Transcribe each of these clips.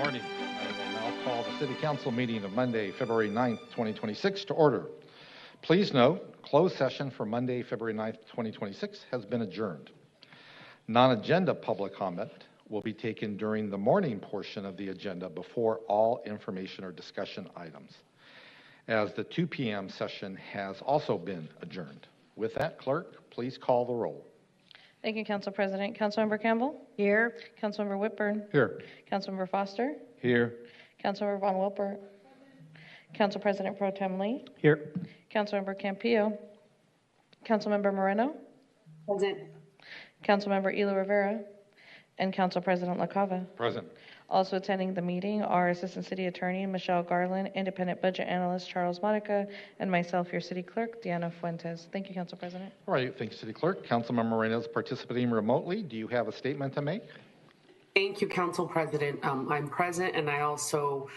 Morning. I will now call the City Council meeting of Monday, February 9th, 2026 to order. Please note, closed session for Monday, February 9th, 2026 has been adjourned. Non-agenda public comment will be taken during the morning portion of the agenda before all information or discussion items, as the 2 p.m. session has also been adjourned. With that, clerk, please call the roll. Thank you, Council President. Councilmember Campbell? Here. Councilmember Whitburn? Here. Councilmember Foster? Here. Councilmember Von Wilper? Council President Pro Tem Lee? Here. Councilmember Campillo? Councilmember Moreno? Present. Councilmember Ela Rivera? And Council President LaCava. Present. Also attending the meeting are Assistant City Attorney Michelle Garland, Independent Budget Analyst Charles Monica, and myself, your City Clerk, Deanna Fuentes. Thank you, Council President. All right, thank you, City Clerk. Councilmember Moreno is participating remotely. Do you have a statement to make? Thank you, Council President. I'm present, and I also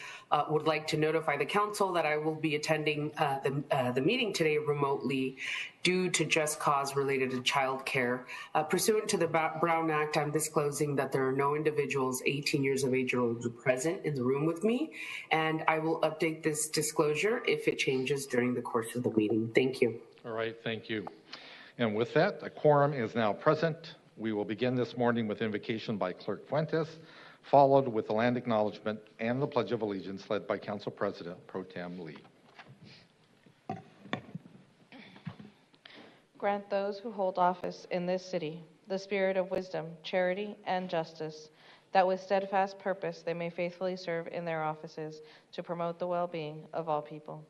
would like to notify the Council that I will be attending the meeting today remotely due to just cause related to child care. Pursuant to the Brown Act, I'm disclosing that there are no individuals 18 years of age or older present in the room with me, and I will update this disclosure if it changes during the course of the meeting. Thank you. All right, thank you. And with that, a quorum is now present. We will begin this morning with invocation by Clerk Fuentes, followed with the land acknowledgement and the Pledge of Allegiance led by Council President Pro Tem Lee. Grant those who hold office in this city the spirit of wisdom, charity, and justice, that with steadfast purpose they may faithfully serve in their offices to promote the well-being of all people.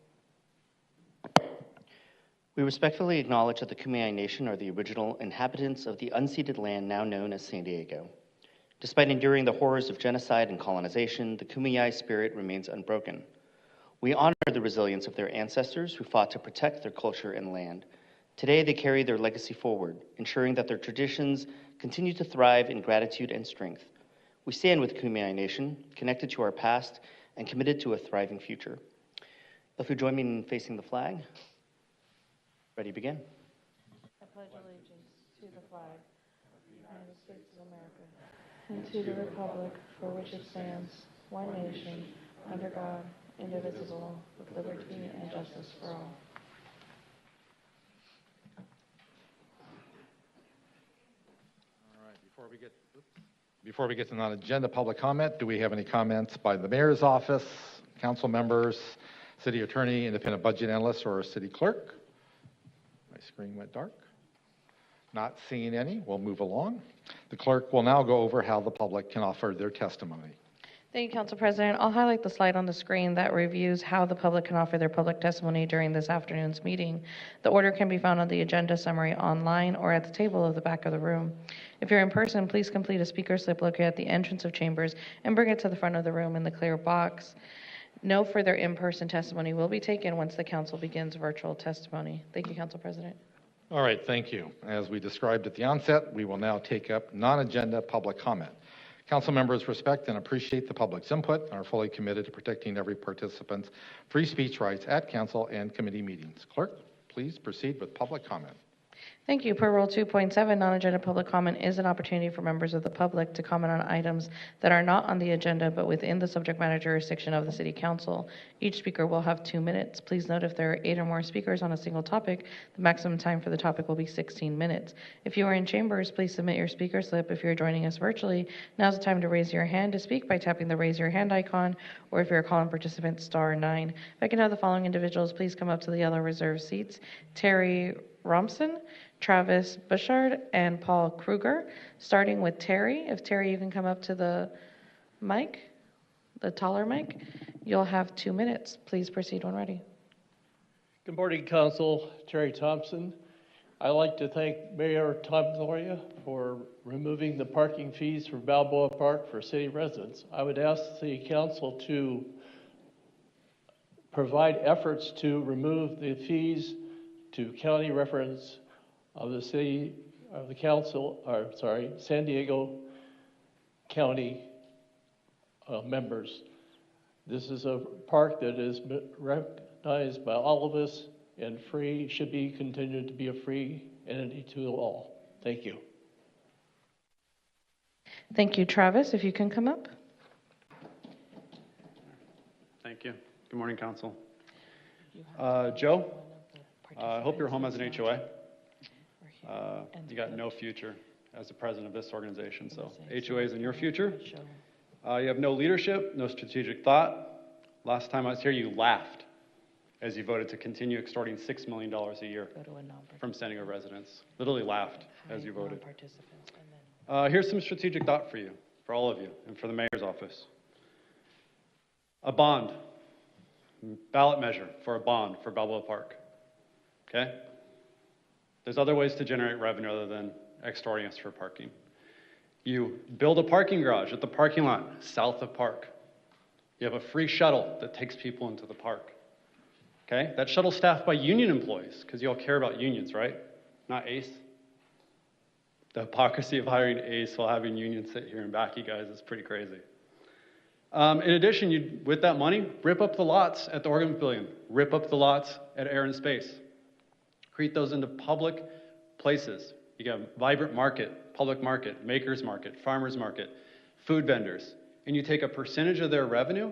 We respectfully acknowledge that the Kumeyaay Nation are the original inhabitants of the unceded land now known as San Diego. Despite enduring the horrors of genocide and colonization, the Kumeyaay spirit remains unbroken. We honor the resilience of their ancestors who fought to protect their culture and land. Today, they carry their legacy forward, ensuring that their traditions continue to thrive in gratitude and strength. We stand with the Kumeyaay Nation, connected to our past and committed to a thriving future. If you join me in facing the flag. Ready, begin. I pledge allegiance to the flag of the United States of America and to the republic for which it stands, one nation, under God, indivisible, with liberty and justice for all. All right, before we get to non-agenda public comment, do we have any comments by the Mayor's office, council members, City Attorney, Independent Budget Analyst, or City Clerk? My screen went dark. Not seeing any, we'll move along. The clerk will now go over how the public can offer their testimony. Thank you, Council President. I'll highlight the slide on the screen that reviews how the public can offer their public testimony during this afternoon's meeting. The order can be found on the agenda summary online or at the table at the back of the room. If you're in person, please complete a speaker slip located at the entrance of chambers and bring it to the front of the room in the clear box. No further in-person testimony will be taken once the council begins virtual testimony. Thank you, Council President. All right, thank you. As we described at the onset, we will now take up non-agenda public comment. Council members respect and appreciate the public's input and are fully committed to protecting every participant's free speech rights at council and committee meetings. Clerk, please proceed with public comment. Thank you. Per Rule 2.7, non-agenda public comment is an opportunity for members of the public to comment on items that are not on the agenda but within the subject matter jurisdiction of the City Council. Each speaker will have 2 minutes. Please note if there are 8 or more speakers on a single topic, the maximum time for the topic will be 16 minutes. If you are in chambers, please submit your speaker slip. If you're joining us virtually, now's the time to raise your hand to speak by tapping the raise your hand icon, or if you're a call-in participant, *9. If I can have the following individuals please come up to the yellow reserved seats: Terry Romson, Travis Bushard, and Paul Kruger. Starting with Terry. If Terry, you can come up to the mic, the taller mic. You'll have 2 minutes. Please proceed when ready. Good morning, Council. Terry Thompson. I'd like to thank Mayor Tom Gloria for removing the parking fees for Balboa Park for city residents. I would ask the City Council to provide efforts to remove the fees to county reference of the city, of the council, or sorry, San Diego County members. This is a park that is recognized by all of us and free, should be continued to be a free entity to all. Thank you. Thank you, Travis. If you can come up. Thank you. Good morning, council. Joe, I hope your home has an HOA. You got no future as the president of this organization, so HOA is in your future. You have no leadership, no strategic thought. Last time I was here, you laughed as you voted to continue extorting $6 million a year from San Diego residents. Literally laughed as you voted. Here's some strategic thought for you, for all of you, and for the mayor's office. A bond, ballot measure for a bond for Balboa Park, okay? There's other ways to generate revenue other than extorting us for parking. You build a parking garage at the parking lot south of Park. You have a free shuttle that takes people into the park, okay? That shuttle's staffed by union employees, because you all care about unions, right? Not ACE. The hypocrisy of hiring ACE while having unions sit here and back you guys is pretty crazy. In addition, you, with that money, rip up the lots at the Oregon Pavilion, rip up the lots at Air and Space, create those into public places. You got a vibrant market, public market, makers market, farmers market, food vendors, and you take a percentage of their revenue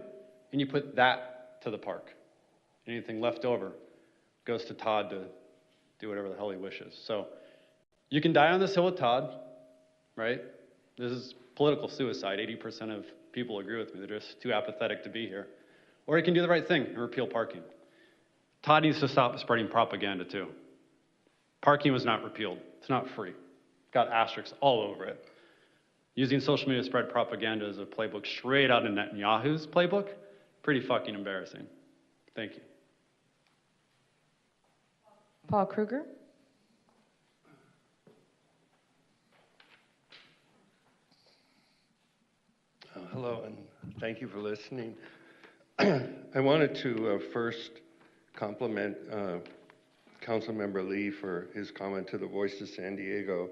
and you put that to the park. Anything left over goes to Todd to do whatever the hell he wishes. So you can die on this hill with Todd, right? This is political suicide. 80% of people agree with me. They're just too apathetic to be here. Or you can do the right thing and repeal parking. Todd needs to stop spreading propaganda too. Parking was not repealed. It's not free. Got asterisks all over it. Using social media to spread propaganda is a playbook straight out of Netanyahu's playbook. Pretty fucking embarrassing. Thank you. Paul Kruger. Hello, and thank you for listening. I wanted to first compliment Councilmember Lee for his comment to the Voice of San Diego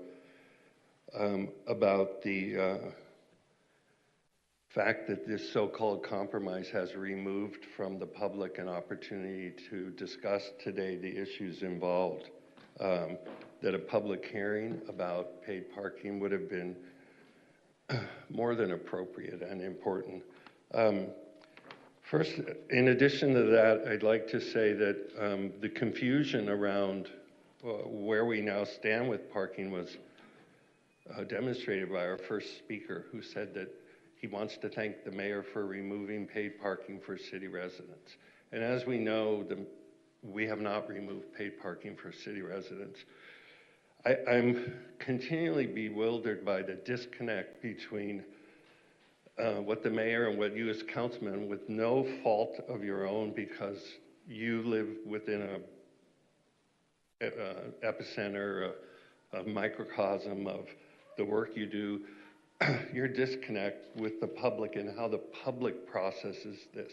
about the fact that this so-called compromise has removed from the public an opportunity to discuss today the issues involved. That a public hearing about paid parking would have been more than appropriate and important. First, in addition to that, I'd like to say that the confusion around where we now stand with parking was demonstrated by our first speaker, who said that he wants to thank the mayor for removing paid parking for city residents. And as we know, we have not removed paid parking for city residents. I'm continually bewildered by the disconnect between what the mayor and what you as councilman, with no fault of your own because you live within a epicenter, a microcosm of the work you do, your disconnect with the public and how the public processes this.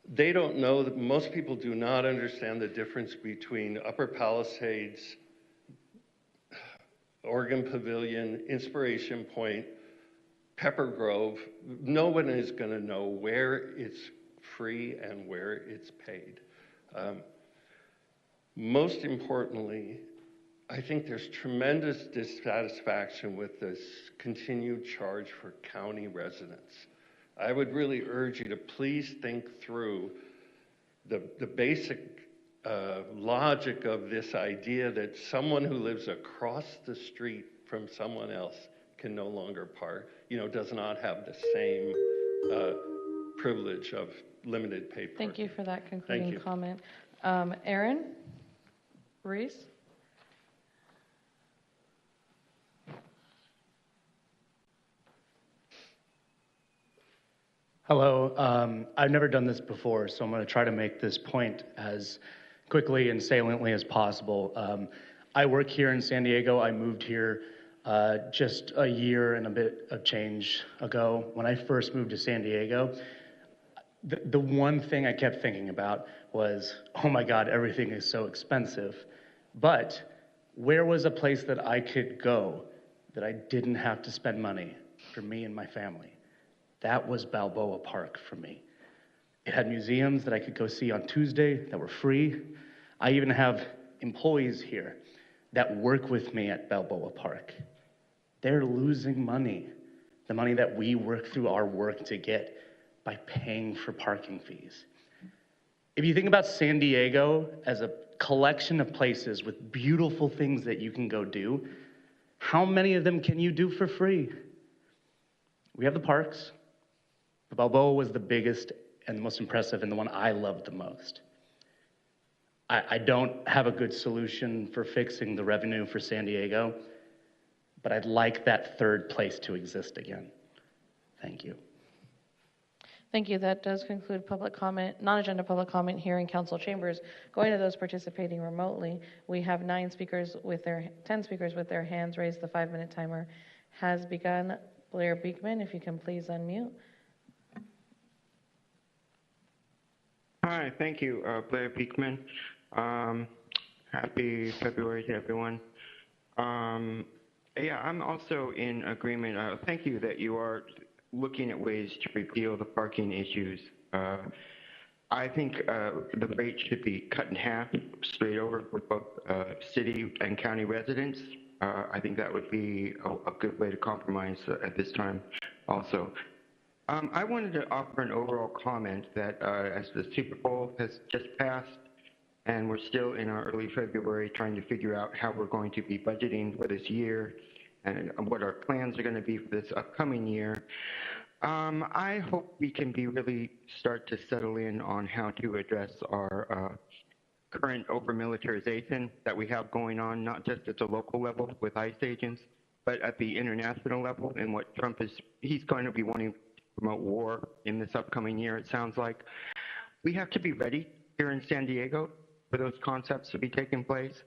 They don't know, that most people do not understand the difference between Upper Palisades, Oregon Pavilion, Inspiration Point, Pepper Grove. No one is going to know where it's free and where it's paid. Most importantly, I think there's tremendous dissatisfaction with this continued charge for county residents. I would really urge you to please think through the basic logic of this idea that someone who lives across the street from someone else can no longer park, does not have the same privilege of limited paid parking. Thank you for that concluding comment. Aaron Reese. Hello. I've never done this before, so I'm going to try to make this point as quickly and saliently as possible. I work here in San Diego. I moved here just a year and a bit of change ago. When I first moved to San Diego, the one thing I kept thinking about was, oh my God, everything is so expensive. But where was a place that I could go that I didn't have to spend money for me and my family? That was Balboa Park for me. It had museums that I could go see on Tuesday that were free. I even have employees here that work with me at Balboa Park. They're losing money, the money that we work through our work to get. by paying for parking fees. If you think about San Diego as a collection of places with beautiful things that you can go do, how many of them can you do for free? We have the parks. The Balboa was the biggest and the most impressive and the one I loved the most. I don't have a good solution for fixing the revenue for San Diego, but I'd like that third place to exist again. Thank you. Thank you. That does conclude public comment, non-agenda public comment here in council chambers. Going to those participating remotely, we have 10 speakers with their hands raised. The 5-minute timer has begun. Blair Beekman, if you can please unmute. Hi, thank you, Blair Beekman. Happy February to everyone. Yeah, I'm also in agreement. Thank you that you are looking at ways to repeal the parking issues. I think the rate should be cut in half straight over for both city and county residents. I think that would be a good way to compromise at this time also. I wanted to offer an overall comment that as the Super Bowl has just passed and we're still in our early February trying to figure out how we're going to be budgeting for this year and what our plans are going to be for this upcoming year, I hope we can really start to settle in on how to address our current over-militarization that we have going on, not just at the local level with ICE agents, but at the international level and what Trump he's going to be wanting to promote war in this upcoming year, it sounds like. We have to be ready here in San Diego for those concepts to be taking place.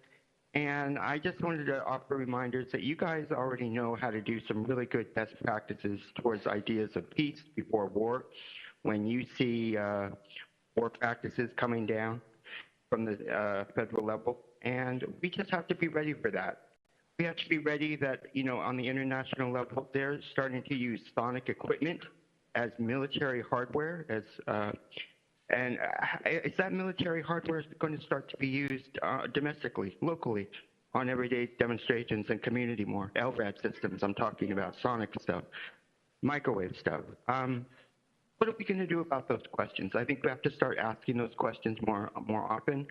And I just wanted to offer reminders that you guys already know how to do some really good best practices towards ideas of peace before war. When you see war practices coming down from the federal level, and we just have to be ready for that. We have to be ready that, on the international level, they're starting to use sonic equipment as military hardware, and is that military hardware going to start to be used domestically, locally, on everyday demonstrations and community more? LRAD systems, I'm talking about, sonic stuff, microwave stuff. What are we going to do about those questions? I think we have to start asking those questions more often.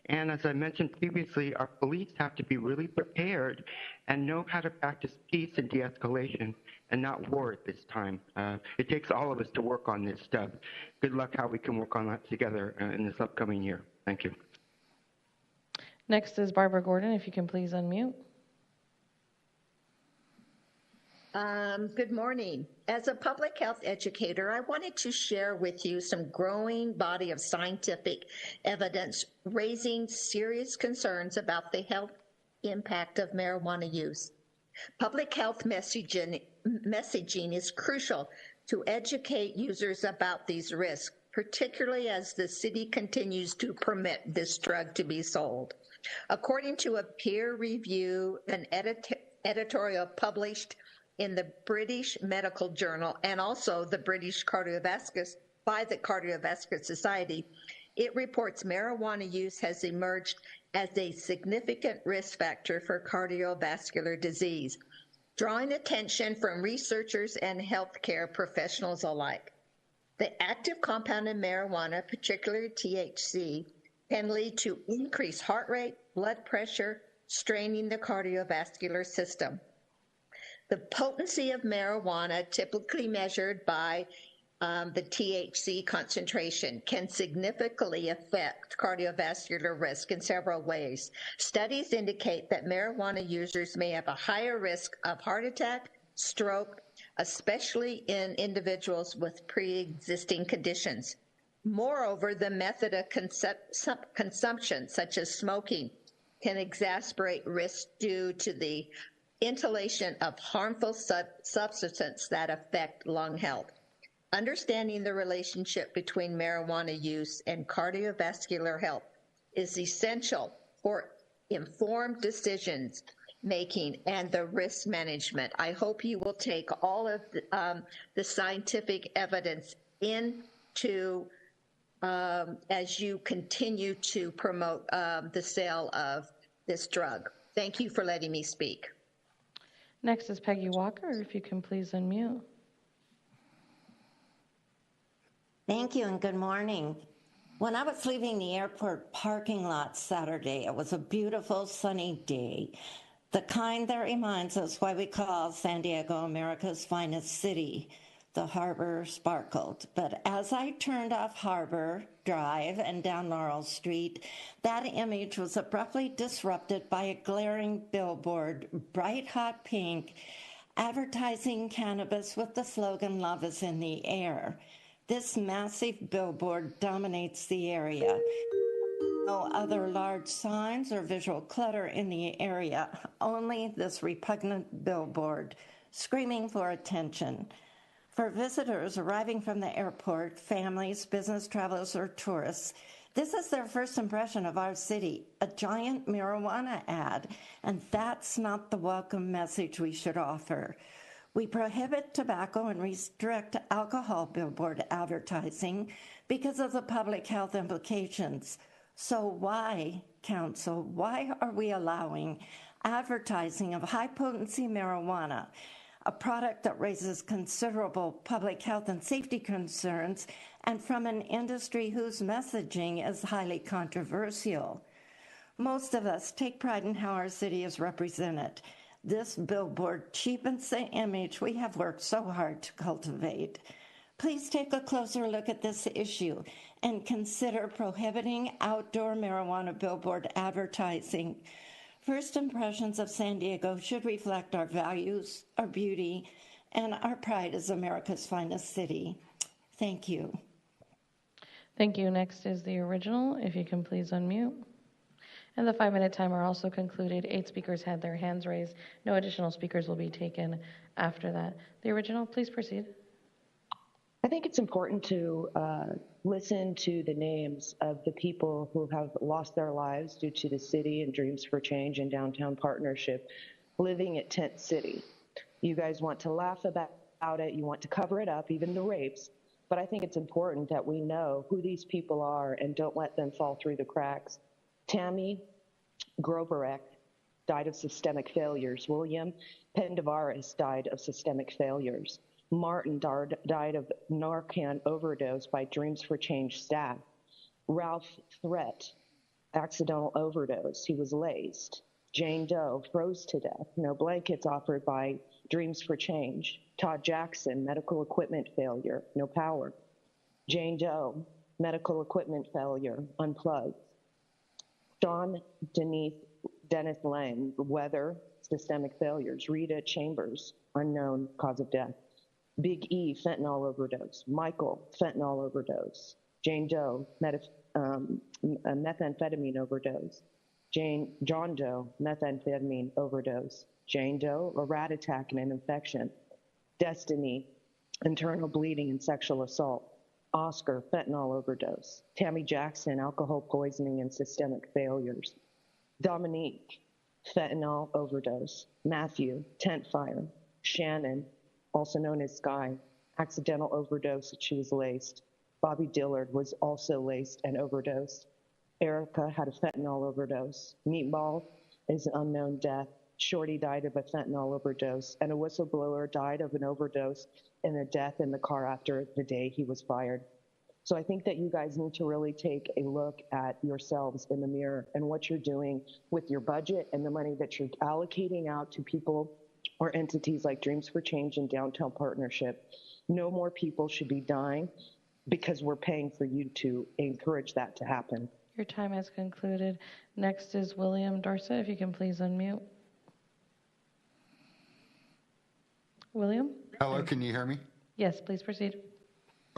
And as I mentioned previously, our police have to be really prepared and know how to practice peace and de-escalation and not war at this time. It takes all of us to work on this stuff. Good luck how we can work on that together in this upcoming year. Thank you. Next is Barbara Gordon, if you can please unmute. Good morning. As a public health educator, I wanted to share with you some growing body of scientific evidence raising serious concerns about the health impact of marijuana use. Public health messaging is crucial to educate users about these risks, particularly as the city continues to permit this drug to be sold. According to a peer review, an editorial published in the British Medical Journal and also the British by the Cardiovascular Society, it reports marijuana use has emerged as a significant risk factor for cardiovascular disease, drawing attention from researchers and healthcare professionals alike. The active compound in marijuana, particularly THC, can lead to increased heart rate, blood pressure, straining the cardiovascular system. The potency of marijuana, typically measured by the THC concentration, can significantly affect cardiovascular risk in several ways. Studies indicate that marijuana users may have a higher risk of heart attack, stroke, especially in individuals with pre-existing conditions. Moreover, the method of consumption, such as smoking, can exacerbate risk due to the inhalation of harmful substances that affect lung health. Understanding the relationship between marijuana use and cardiovascular health is essential for informed decisions making and the risk management. I hope you will take all of the scientific evidence into as you continue to promote the sale of this drug. Thank you for letting me speak. Next is Peggy Walker, if you can please unmute. Thank you and good morning. When I was leaving the airport parking lot Saturday, it was a beautiful sunny day, the kind that reminds us why we call San Diego America's finest city. The harbor sparkled, but as I turned off Harbor Drive and down Laurel Street, that image was abruptly disrupted by a glaring billboard, bright hot pink, advertising cannabis with the slogan, "Love is in the air." This massive billboard dominates the area. No other large signs or visual clutter in the area, only this repugnant billboard screaming for attention. For visitors arriving from the airport, families, business travelers, or tourists, this is their first impression of our city, a giant marijuana ad, and that's not the welcome message we should offer. We prohibit tobacco and restrict alcohol billboard advertising because of the public health implications. So why, Council, why are we allowing advertising of high-potency marijuana, a product that raises considerable public health and safety concerns, and from an industry whose messaging is highly controversial? Most of us take pride in how our city is represented. This billboard cheapens the image we have worked so hard to cultivate. Please take a closer look at this issue and consider prohibiting outdoor marijuana billboard advertising. First impressions of San Diego should reflect our values, our beauty, and our pride as America's finest city. Thank you. Thank you. Next is the original. If you can please unmute. And the 5-minute timer also concluded. 8 speakers had their hands raised. No additional speakers will be taken after that. The original, please proceed. I think it's important to listen to the names of the people who have lost their lives due to the city and Dreams for Change and Downtown Partnership living at Tent City. You guys want to laugh about it, you want to cover it up, even the rapes, but I think it's important that we know who these people are and don't let them fall through the cracks. Tammy Groberek died of systemic failures. William Pendavaris died of systemic failures. Martin died of Narcan overdose by Dreams for Change staff. Ralph Threat, accidental overdose. He was laced. Jane Doe froze to death. No blankets offered by Dreams for Change. Todd Jackson, medical equipment failure. No power. Jane Doe, medical equipment failure. Unplugged. Sean Dennis Lang, weather, systemic failures. Rita Chambers, unknown cause of death. Big E, fentanyl overdose. Michael, fentanyl overdose. Jane Doe, methamphetamine overdose. John Doe, methamphetamine overdose. Jane Doe, a rat attack and an infection. Destiny, internal bleeding and sexual assault. Oscar, fentanyl overdose. Tammy Jackson, alcohol poisoning and systemic failures. Dominique, fentanyl overdose. Matthew, tent fire. Shannon, also known as Sky, accidental overdose that she was laced. Bobby Dillard was also laced and overdosed. Erica had a fentanyl overdose. Meatball is an unknown death. Shorty died of a fentanyl overdose, and a whistleblower died of an overdose and a death in the car after the day he was fired. So I think that you guys need to really take a look at yourselves in the mirror and what you're doing with your budget and the money that you're allocating out to people or entities like Dreams for Change and Downtown Partnership. No more people should be dying because we're paying for you to encourage that to happen. Your time has concluded. Next is William Dorset. If you can please unmute. William? Hello, can you hear me? Yes, please proceed.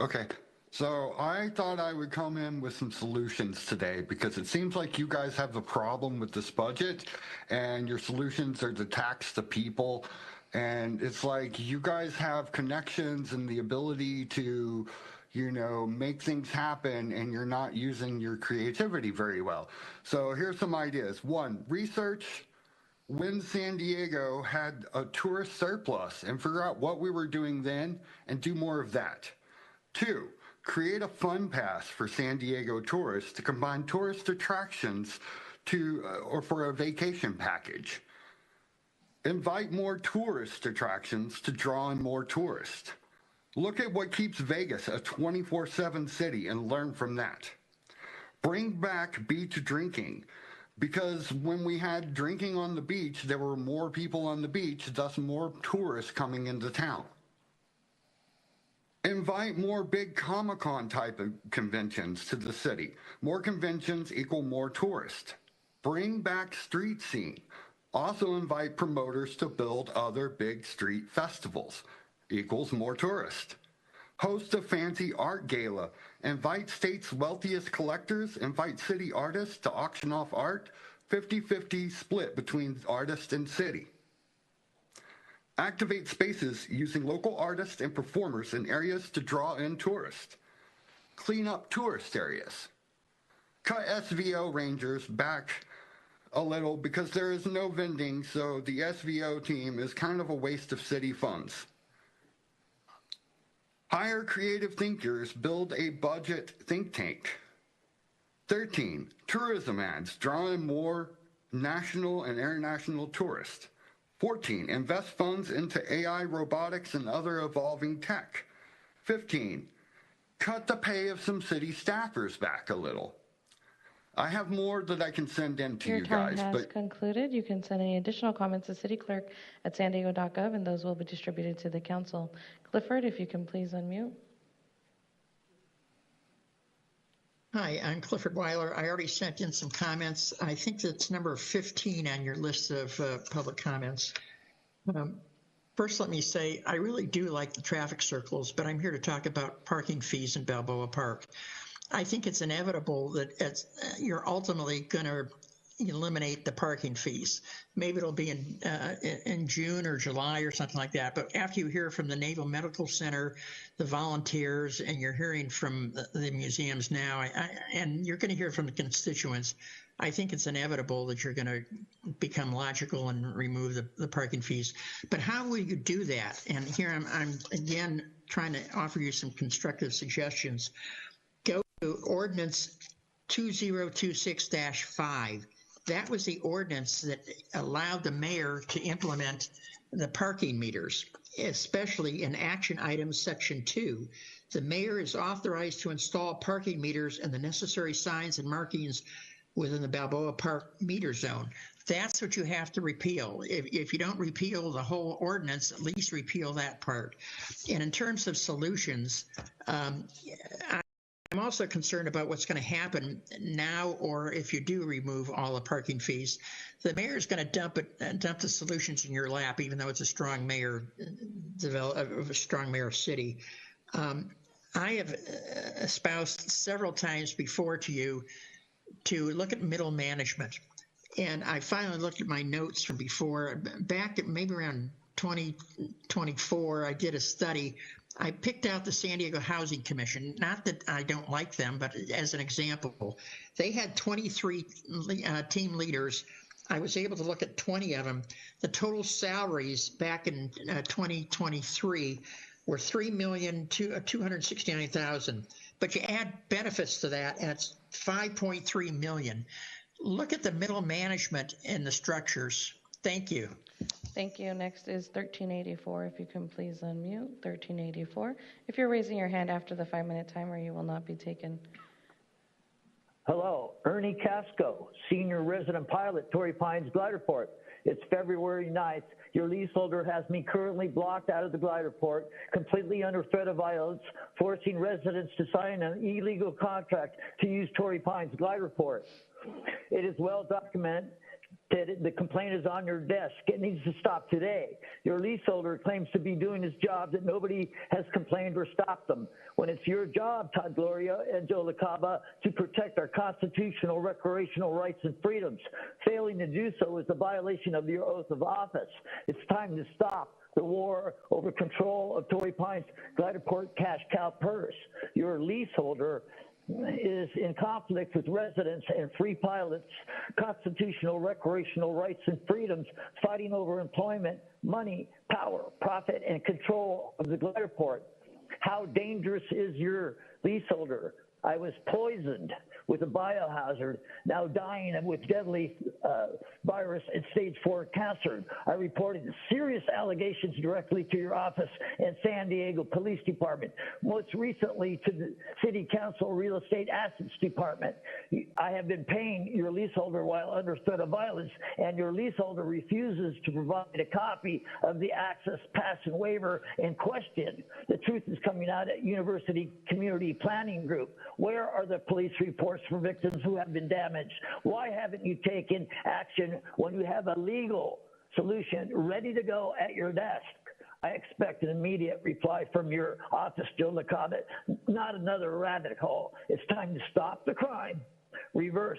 Okay. So I thought I would come in with some solutions today because it seems like you guys have a problem with this budget and your solutions are to tax the people. And it's like you guys have connections and the ability to, you know, make things happen and you're not using your creativity very well. So here's some ideas. 1, research when San Diego had a tourist surplus and figure out what we were doing then and do more of that. 2, create a fun pass for San Diego tourists to combine tourist attractions to or for a vacation package. Invite more tourist attractions to draw in more tourists. Look at what keeps Vegas a 24/7 city and learn from that. Bring back beach drinking, because when we had drinking on the beach, there were more people on the beach, thus more tourists coming into town. Invite more big Comic-Con type of conventions to the city. More conventions equal more tourists. Bring back street scene. Also invite promoters to build other big street festivals. Equals more tourists. Host a fancy art gala. Invite state's wealthiest collectors. Invite city artists to auction off art. 50-50 split between artists and city. Activate spaces using local artists and performers in areas to draw in tourists. Clean up tourist areas. Cut SVO rangers back a little because there is no vending, so the SVO team is kind of a waste of city funds. Hire creative thinkers, build a budget think tank. 13, tourism ads, draw in more national and international tourists. 14, invest funds into AI, robotics, and other evolving tech. 15, cut the pay of some city staffers back a little. I have more that I can send in to you guys. Your time has concluded. You can send any additional comments to cityclerk@sandiego.gov, and those will be distributed to the council. Clifford, if you can please unmute. Hi, I'm Clifford Weiler. I already sent in some comments. I think that's number 15 on your list of public comments. First, let me say, I really do like the traffic circles, but I'm here to talk about parking fees in Balboa Park. I think it's inevitable that you're ultimately going to eliminate the parking fees. Maybe it'll be in June or July or something like that. But after you hear from the Naval Medical Center, the volunteers, and you're hearing from the museums now, and you're going to hear from the constituents, I think it's inevitable that you're going to become logical and remove the parking fees. But how will you do that? And here I'm again trying to offer you some constructive suggestions. Go to Ordinance 2026-5. That was the ordinance that allowed the mayor to implement the parking meters, especially in action items section 2. The mayor is authorized to install parking meters and the necessary signs and markings within the Balboa Park meter zone. That's what you have to repeal. If you don't repeal the whole ordinance, at least repeal that part. And in terms of solutions, I'm also concerned about what's going to happen now, or if you do remove all the parking fees. The mayor is going to dump the solutions in your lap, even though it's a strong mayor, a strong mayor city. I have espoused several times before to you to look at middle management, and I finally looked at my notes from before. Back at maybe around 2024, I did a study. I picked out the San Diego Housing Commission, not that I don't like them, but as an example. They had 23 team leaders. I was able to look at 20 of them. The total salaries back in 2023 were $3,269,000. But you add benefits to that, and it's $5.3 million. Look at the middle management and the structures. Thank you. Thank you. Next is 1384. If you can please unmute 1384. If you're raising your hand after the 5-minute timer, you will not be taken. Hello, Ernie Casco, Senior Resident Pilot, Torrey Pines Glider Port. It's February 9th. Your leaseholder has me currently blocked out of the glider port, completely under threat of violence, forcing residents to sign an illegal contract to use Torrey Pines Glider Port. It is well documented. The complaint is on your desk. It needs to stop today. Your leaseholder claims to be doing his job, that nobody has complained or stopped them. When it's your job, Todd Gloria and Joe LaCava, to protect our constitutional recreational rights and freedoms. Failing to do so is a violation of your oath of office. It's time to stop the war over control of Torrey Pines Glider Port cash cow purse. Your leaseholder is in conflict with residents and free pilots' constitutional recreational rights and freedoms, fighting over employment, money, power, profit, and control of the glider port. How dangerous is your leaseholder? I was poisoned with a biohazard, now dying with deadly virus and stage 4 cancer. I reported serious allegations directly to your office and San Diego Police Department, most recently to the City Council Real Estate Assets Department. I have been paying your leaseholder while under threat of violence, and your leaseholder refuses to provide a copy of the access pass and waiver in question. The truth is coming out at University Community Planning Group. Where are the police reports for victims who have been damaged? Why haven't you taken action when you have a legal solution ready to go at your desk? I expect an immediate reply from your office, Joe LaCava, not another rabbit hole. It's time to stop the crime, revise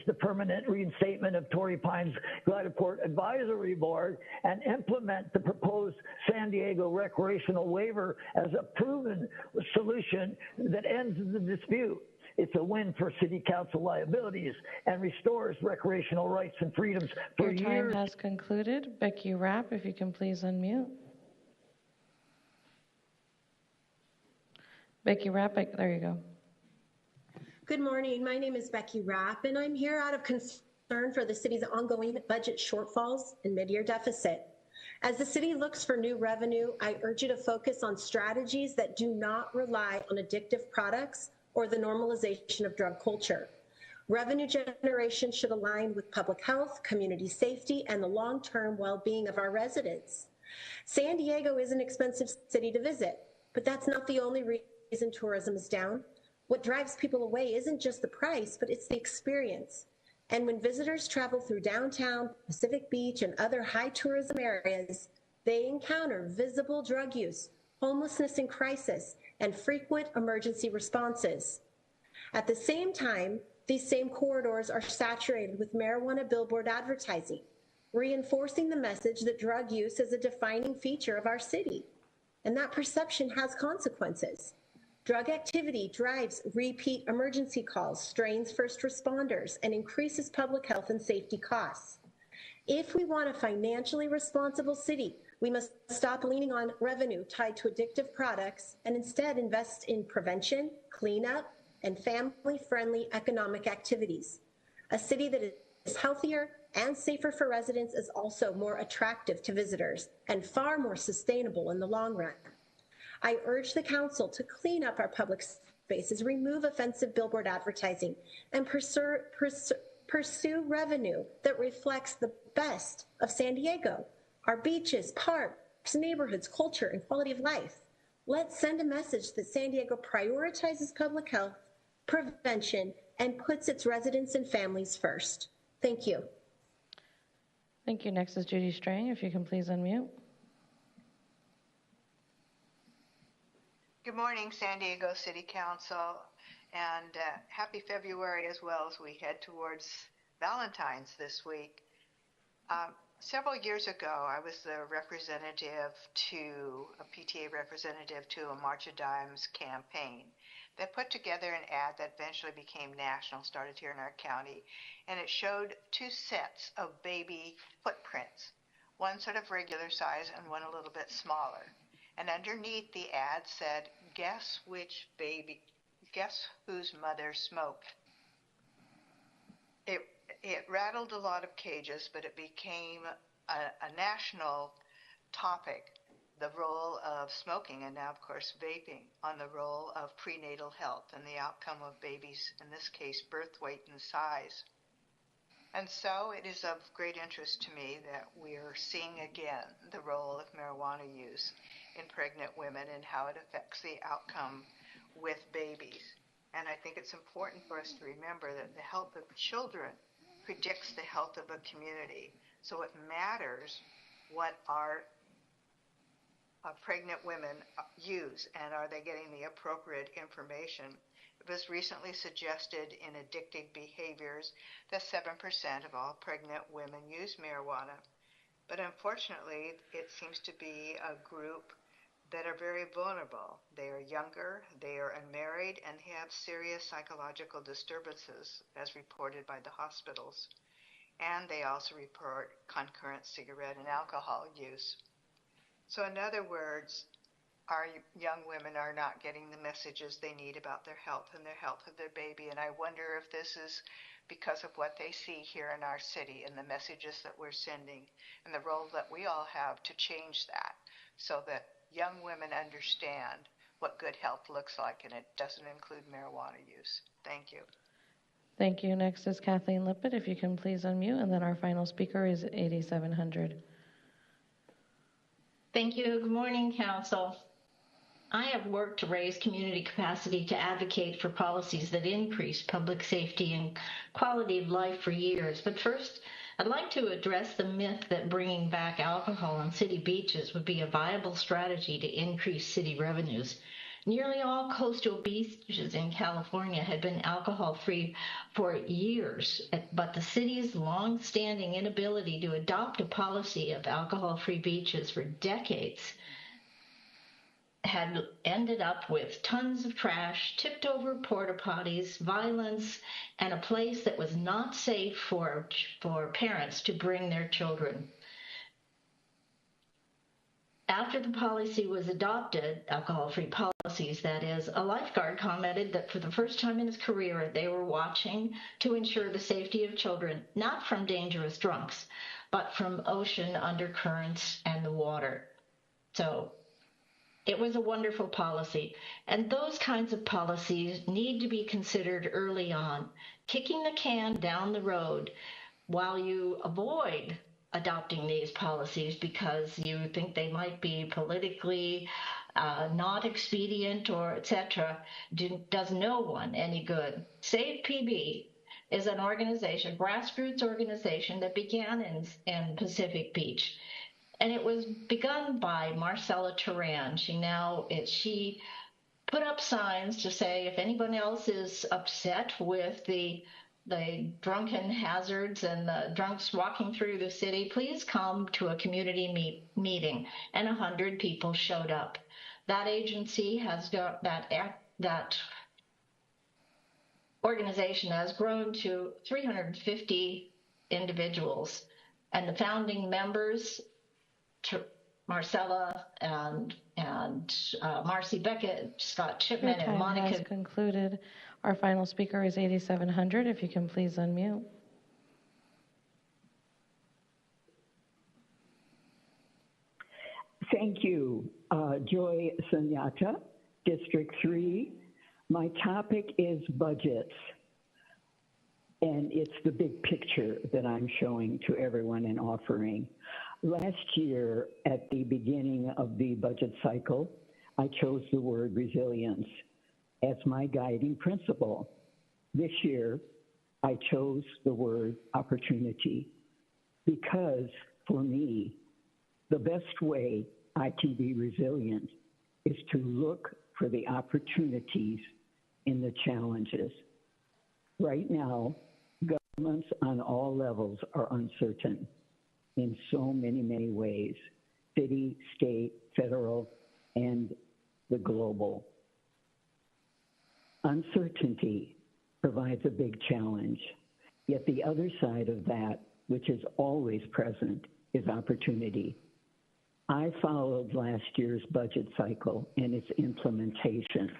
the permanent reinstatement of Torrey Pines Glidaport Advisory Board, and implement the proposed San Diego recreational waiver as a proven solution that ends the dispute. It's a win for city council liabilities and restores recreational rights and freedoms for Your time years. has concluded. Becky Rapp, if you can please unmute. Becky Rapp, there you go. Good morning. My name is Becky Rapp, and I'm here out of concern for the city's ongoing budget shortfalls and mid-year deficit. As the city looks for new revenue, I urge you to focus on strategies that do not rely on addictive products or the normalization of drug culture. Revenue generation should align with public health, community safety, and the long-term well-being of our residents. San Diego is an expensive city to visit, but that's not the only reason tourism is down. What drives people away isn't just the price, but it's the experience. And when visitors travel through downtown, Pacific Beach, and other high tourism areas, they encounter visible drug use, homelessness in crisis, and frequent emergency responses. At the same time, these same corridors are saturated with marijuana billboard advertising, reinforcing the message that drug use is a defining feature of our city. And that perception has consequences. Drug activity drives repeat emergency calls, strains first responders, and increases public health and safety costs. If we want a financially responsible city, we must stop leaning on revenue tied to addictive products and instead invest in prevention, cleanup, and family-friendly economic activities. A city that is healthier and safer for residents is also more attractive to visitors and far more sustainable in the long run. I urge the council to clean up our public spaces, remove offensive billboard advertising, and pursue revenue that reflects the best of San Diego, our beaches, parks, neighborhoods, culture, and quality of life. Let's send a message that San Diego prioritizes public health, prevention, and puts its residents and families first. Thank you. Thank you. Next is Judy Strang, if you can please unmute. Good morning, San Diego City Council, and happy February as well as we head towards Valentine's this week. Several years ago, I was the representative to, a PTA representative to a March of Dimes campaign that put together an ad that eventually became national, started here in our county, and it showed two sets of baby footprints, one sort of regular size and one a little bit smaller. And underneath the ad said, guess whose mother smoked? It rattled a lot of cages, but it became a national topic, the role of smoking, and now, of course, vaping, on the role of prenatal health and the outcome of babies, in this case, birth weight and size. And so it is of great interest to me that we're seeing again the role of marijuana use in pregnant women and how it affects the outcome with babies. And I think it's important for us to remember that the health of children predicts the health of a community. So it matters what our pregnant women use, and are they getting the appropriate information. It was recently suggested in Addictive Behaviors that 7% of all pregnant women use marijuana. But unfortunately, it seems to be a group that are very vulnerable. They are younger, they are unmarried, and have serious psychological disturbances, as reported by the hospitals. And they also report concurrent cigarette and alcohol use. So in other words, our young women are not getting the messages they need about their health and the health of their baby. And I wonder if this is because of what they see here in our city and the messages that we're sending and the role that we all have to change that so that young women understand what good health looks like, and it doesn't include marijuana use. Thank you. Thank you. Next is Kathleen Lippett. If you can please unmute, and then our final speaker is 8700. Thank you. Good morning, Council. I have worked to raise community capacity to advocate for policies that increase public safety and quality of life for years. But first, I'd like to address the myth that bringing back alcohol on city beaches would be a viable strategy to increase city revenues. Nearly all coastal beaches in California had been alcohol-free for years, but the city's long-standing inability to adopt a policy of alcohol-free beaches for decades had ended up with tons of trash, tipped over porta potties, violence, and a place that was not safe for parents to bring their children. After the policy was adopted, alcohol-free policies, that is, a lifeguard commented that for the first time in his career, they were watching to ensure the safety of children, not from dangerous drunks, but from ocean undercurrents and the water. So it was a wonderful policy, and those kinds of policies need to be considered early on. Kicking the can down the road while you avoid adopting these policies because you think they might be politically not expedient or etc. does no one any good. Save PB is an organization, a grassroots organization that began in Pacific Beach. And it was begun by Marcella Turan. She put up signs to say if anyone else is upset with the drunken hazards and the drunks walking through the city, please come to a community meeting. And 100 people showed up. That agency has got that organization has grown to 350 individuals, and the founding members, Marcella and Marcy Beckett, Scott Chipman, and Monica. Your time has concluded. Our final speaker is 8700. If you can please unmute. Thank you. Joy Sunyata, District 3. My topic is budgets, and it's the big picture that I'm showing to everyone and offering. Last year, at the beginning of the budget cycle, I chose the word resilience as my guiding principle. This year, I chose the word opportunity because, for me, the best way I can be resilient is to look for the opportunities in the challenges. Right now, governments on all levels are uncertain in so many, many ways, city, state, federal, and the global. Uncertainty provides a big challenge, yet the other side of that, which is always present, is opportunity. I followed last year's budget cycle and its implementation.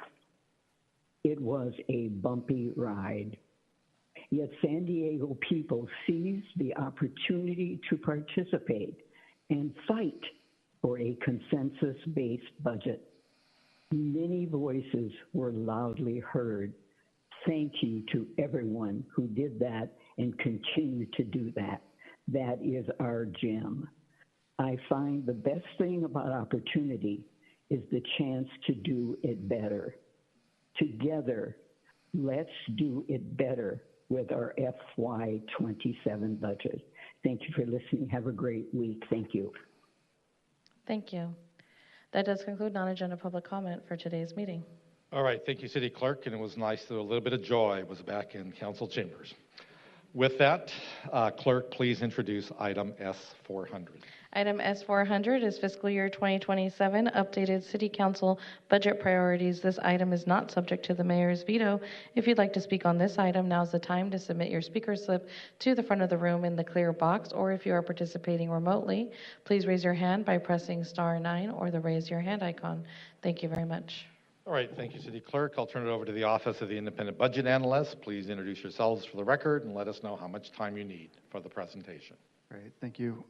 It was a bumpy ride. Yet San Diego people seized the opportunity to participate and fight for a consensus-based budget. Many voices were loudly heard. Thank you to everyone who did that and continue to do that. That is our gem. I find the best thing about opportunity is the chance to do it better. Together, let's do it better with our FY27 budget. Thank you for listening. Have a great week. Thank you. Thank you. That does conclude non-agenda public comment for today's meeting. All right, thank you, City Clerk, and it was nice that a little bit of joy was back in council chambers. With that, Clerk, please introduce item S400. Item S400 is fiscal year 2027 updated city council budget priorities. This item is not subject to the mayor's veto. If you'd like to speak on this item, now's the time to submit your speaker slip to the front of the room in the clear box, or if you are participating remotely, please raise your hand by pressing *9 or the raise your hand icon. Thank you very much. All right, thank you, City Clerk. I'll turn it over to the Office of the Independent Budget Analyst. Please introduce yourselves for the record and let us know how much time you need for the presentation. Great, thank you,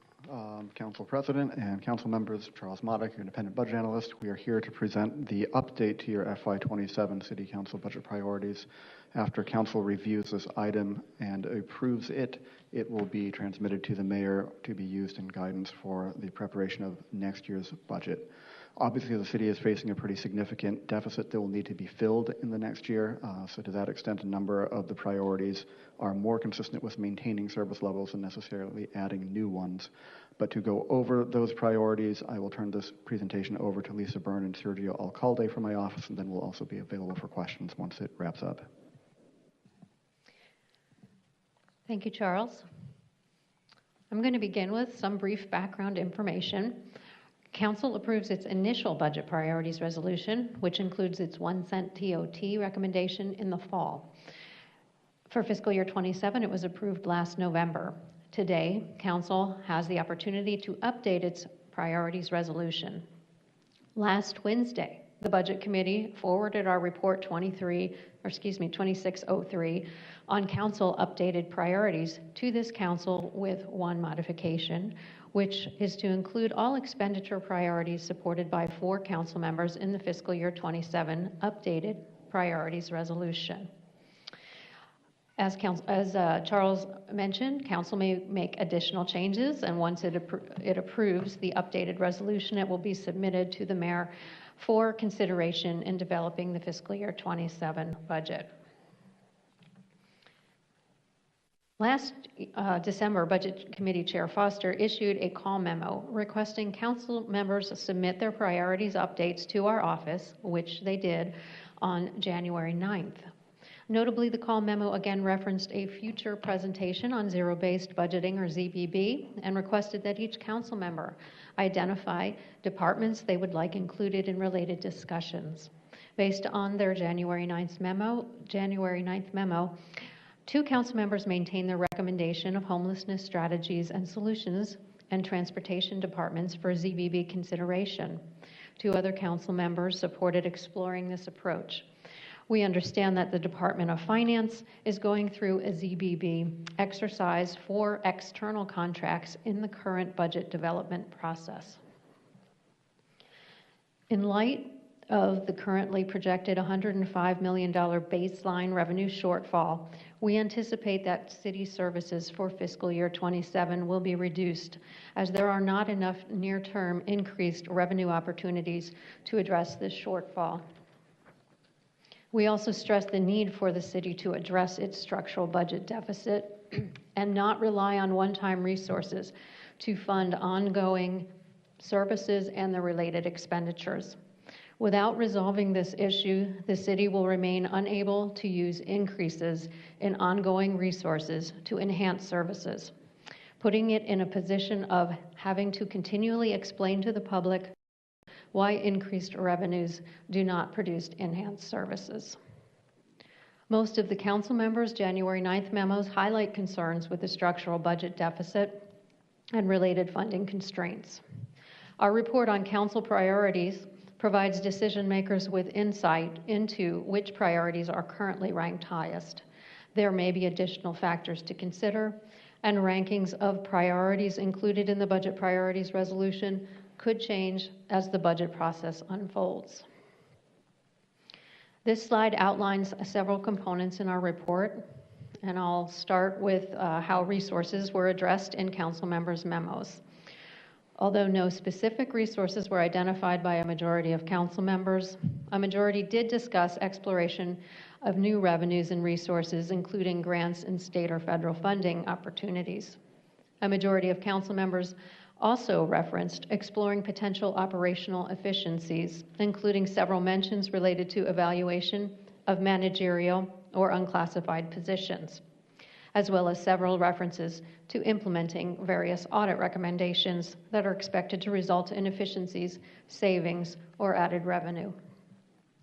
Council President and Council members. Charles Modick, your Independent Budget Analyst. We are here to present the update to your FY27 City Council budget priorities. After Council reviews this item and approves it, it will be transmitted to the Mayor to be used in guidance for the preparation of next year's budget. Obviously, the city is facing a pretty significant deficit that will need to be filled in the next year. So to that extent, a number of the priorities are more consistent with maintaining service levels than necessarily adding new ones. But to go over those priorities, I will turn this presentation over to Lisa Byrne and Sergio Alcalde from my office, and then we'll also be available for questions once it wraps up. Thank you, Charles. I'm going to begin with some brief background information. Council approves its initial budget priorities resolution, which includes its 1-cent TOT recommendation in the fall. For fiscal year 27, it was approved last November. Today, Council has the opportunity to update its priorities resolution. Last Wednesday, the Budget Committee forwarded our report 2603 on Council updated priorities to this Council with one modification, which is to include all expenditure priorities supported by 4 council members in the fiscal year 27 updated priorities resolution. As Charles mentioned, council may make additional changes, and once it approves the updated resolution, it will be submitted to the mayor for consideration in developing the fiscal year 27 budget. Last December, Budget Committee Chair Foster issued a call memo requesting council members submit their priorities updates to our office, which they did on January 9th. Notably, the call memo again referenced a future presentation on zero-based budgeting, or ZBB, and requested that each council member identify departments they would like included in related discussions. Based on their January 9th memo, 2 council members maintained their recommendation of homelessness strategies and solutions and transportation departments for ZBB consideration. 2 other council members supported exploring this approach. We understand that the Department of Finance is going through a ZBB exercise for external contracts in the current budget development process. In light of the currently projected $105 million baseline revenue shortfall, we anticipate that city services for fiscal year 27 will be reduced, as there are not enough near-term increased revenue opportunities to address this shortfall. We also stress the need for the city to address its structural budget deficit and not rely on one-time resources to fund ongoing services and the related expenditures. Without resolving this issue, the city will remain unable to use increases in ongoing resources to enhance services, putting it in a position of having to continually explain to the public why increased revenues do not produce enhanced services. Most of the council members' January 9th memos highlight concerns with the structural budget deficit and related funding constraints. Our report on council priorities provides decision makers with insight into which priorities are currently ranked highest. There may be additional factors to consider, and rankings of priorities included in the budget priorities resolution could change as the budget process unfolds. This slide outlines several components in our report, and I'll start with how resources were addressed in council members' memos. Although no specific resources were identified by a majority of council members, a majority did discuss exploration of new revenues and resources, including grants and state or federal funding opportunities. A majority of council members also referenced exploring potential operational efficiencies, including several mentions related to evaluation of managerial or unclassified positions. as well as several references to implementing various audit recommendations that are expected to result in efficiencies, savings, or added revenue.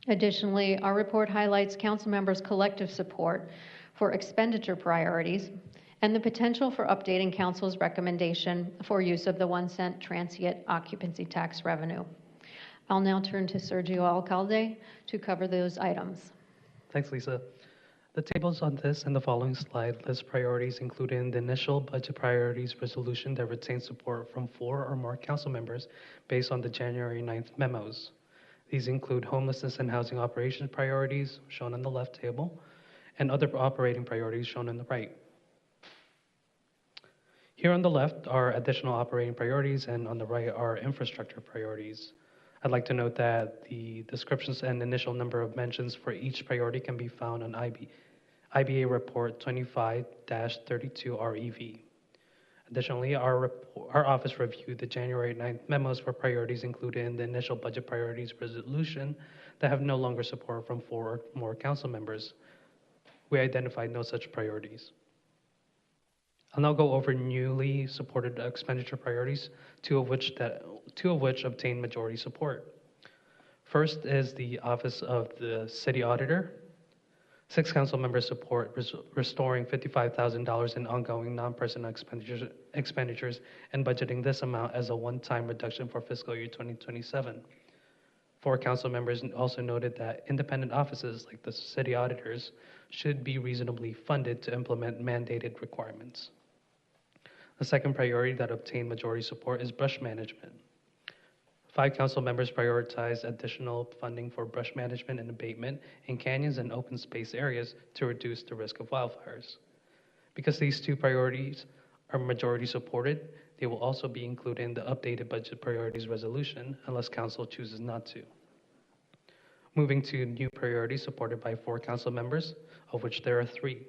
Additionally, our report highlights council members' collective support for expenditure priorities and the potential for updating council's recommendation for use of the 1 cent transient occupancy tax revenue. I'll now turn to Sergio Alcalde to cover those items. Thanks, Lisa. The tables on this and the following slide list priorities included in the initial budget priorities resolution that retains support from 4 or more council members based on the January 9th memos. These include homelessness and housing operations priorities, shown on the left table, and other operating priorities shown on the right. Here on the left are additional operating priorities, and on the right are infrastructure priorities. I'd like to note that the descriptions and initial number of mentions for each priority can be found on IBA Report 25-32 REV. Additionally, our office reviewed the January 9th memos for priorities included in the initial budget priorities resolution that have no longer support from 4 or more council members. We identified no such priorities. I'll now go over newly supported expenditure priorities, two of which obtained majority support. First is the Office of the City Auditor. 6 council members support restoring $55,000 in ongoing non-personnel expenditures and budgeting this amount as a one-time reduction for fiscal year 2027. 4 council members also noted that independent offices like the city auditors should be reasonably funded to implement mandated requirements. The second priority that obtained majority support is brush management. 5 council members prioritized additional funding for brush management and abatement in canyons and open space areas to reduce the risk of wildfires. Because these 2 priorities are majority supported, they will also be included in the updated budget priorities resolution unless council chooses not to. Moving to new priorities supported by 4 council members, of which there are 3.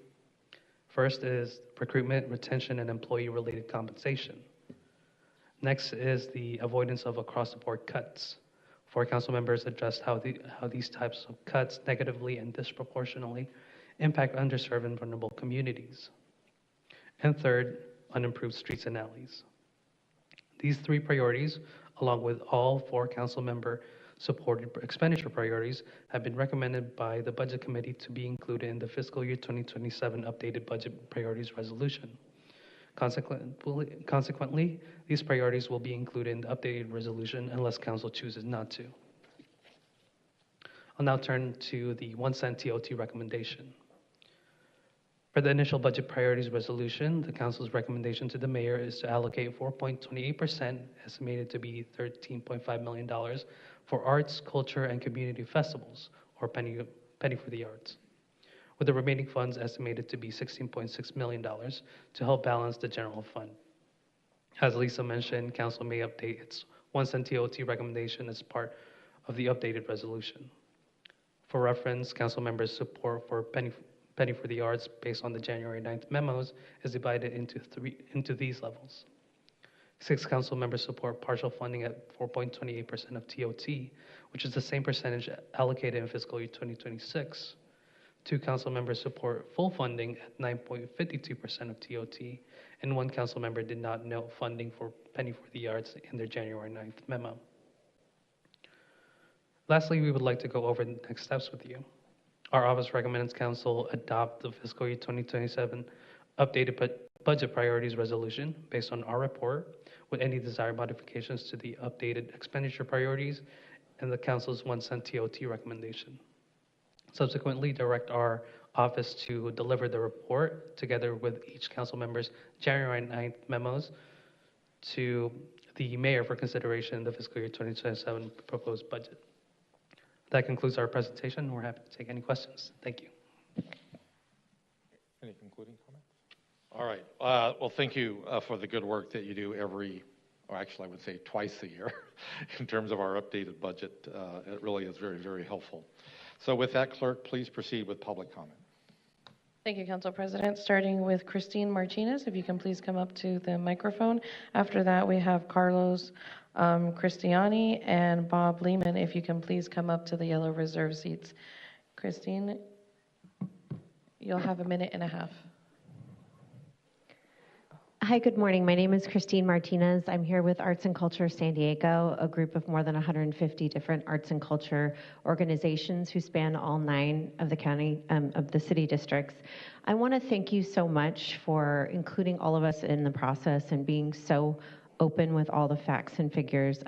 First is recruitment, retention, and employee-related compensation. Next is the avoidance of across-the-board cuts. 4 council members addressed how these types of cuts negatively and disproportionately impact underserved and vulnerable communities. And third, unimproved streets and alleys. These 3 priorities, along with all 4 council member supported expenditure priorities, have been recommended by the Budget Committee to be included in the fiscal year 2027 updated budget priorities resolution. Consequently, these priorities will be included in the updated resolution unless council chooses not to. I'll now turn to the 1 cent TOT recommendation. For the initial budget priorities resolution, the council's recommendation to the mayor is to allocate 4.28%, estimated to be $13.5 million, for arts, culture, and community festivals, or penny for the arts, with the remaining funds estimated to be $16.6 million to help balance the general fund. As Lisa mentioned, council may update its 1 cent TOT recommendation as part of the updated resolution. For reference, council members' support for penny for the arts based on the January 9th memos is divided into these levels. 6 council members support partial funding at 4.28% of TOT, which is the same percentage allocated in fiscal year 2026. 2 council members support full funding at 9.52% of TOT, and 1 council member did not note funding for penny for the arts in their January 9th memo. Lastly, we would like to go over the next steps with you. Our office recommends council adopt the fiscal year 2027 updated budget priorities resolution based on our report with any desired modifications to the updated expenditure priorities and the council's 1 cent TOT recommendation. Subsequently, direct our office to deliver the report together with each council member's January 9th memos to the mayor for consideration in the fiscal year 2027 proposed budget. That concludes our presentation. We're happy to take any questions. Thank you. Any concluding comments? All right. Well, thank you for the good work that you do or actually I would say twice a year in terms of our updated budget. It really is very, very helpful. So with that, clerk, please proceed with public comment. Thank you, Council President. Starting with Christine Martinez, if you can please come up to the microphone. After that, we have Carlos Cristiani and Bob Lehman, if you can please come up to the yellow reserve seats. Christine, you'll have 1.5 minutes. Hi, good morning. My name is Christine Martinez. I'm here with Arts and Culture San Diego, a group of more than 150 different arts and culture organizations who span all 9 of the county, of the city districts. I want to thank you so much for including all of us in the process and being so open with all the facts and figures.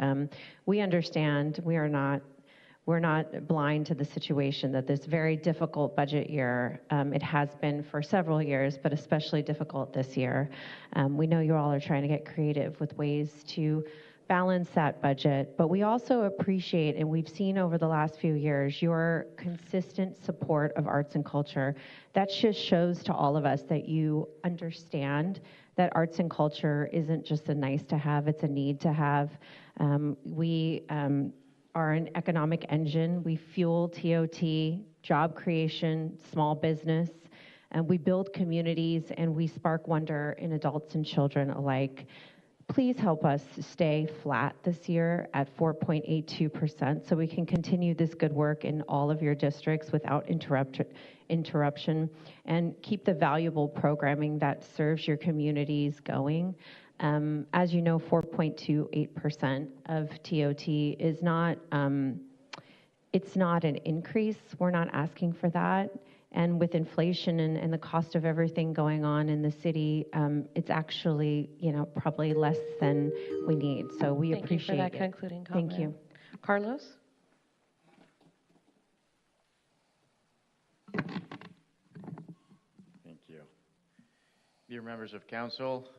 We understand we're not blind to the situation that this very difficult budget year, it has been for several years, but especially difficult this year. We know you all are trying to get creative with ways to balance that budget, but we also appreciate, and we've seen over the last few years, your consistent support of arts and culture. That just shows to all of us that you understand that arts and culture isn't just a nice to have, it's a need to have. We are an economic engine. We fuel TOT, job creation, small business, and we build communities, and we spark wonder in adults and children alike. Please help us stay flat this year at 4.82% so we can continue this good work in all of your districts without interruption, and keep the valuable programming that serves your communities going. As you know, 4.28% of TOT is not, it's not an increase. We're not asking for that. And with inflation and the cost of everything going on in the city, it's actually, probably less than we need. So we appreciate it. Thank you for that concluding comment. Thank you. Carlos? Thank you. Dear members of council,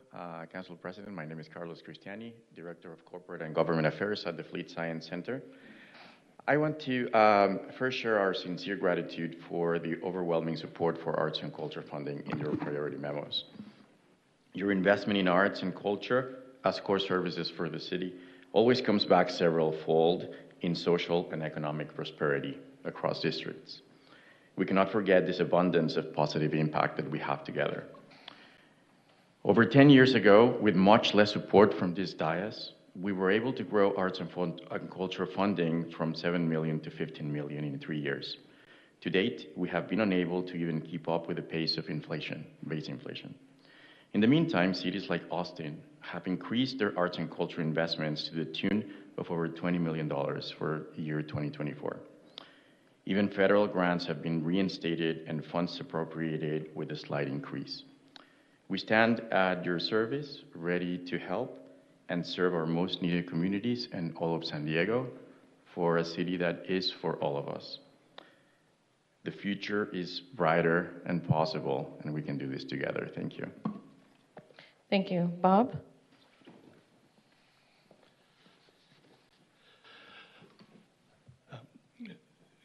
Council President, my name is Carlos Cristiani, Director of Corporate and Government Affairs at the Fleet Science Center. I want to first share our sincere gratitude for the overwhelming support for arts and culture funding in your priority memos. Your investment in arts and culture as core services for the city always comes back several-fold in social and economic prosperity across districts. We cannot forget this abundance of positive impact that we have together. Over 10 years ago, with much less support from this dais, we were able to grow arts and culture funding from $7 million to $15 million in 3 years. To date, we have been unable to even keep up with the pace of inflation, base inflation. In the meantime, cities like Austin have increased their arts and culture investments to the tune of over $20 million for the year 2024. Even federal grants have been reinstated and funds appropriated with a slight increase. We stand at your service, ready to help and serve our most needed communities and all of San Diego for a city that is for all of us. The future is brighter and possible, and we can do this together. Thank you. Thank you. Bob?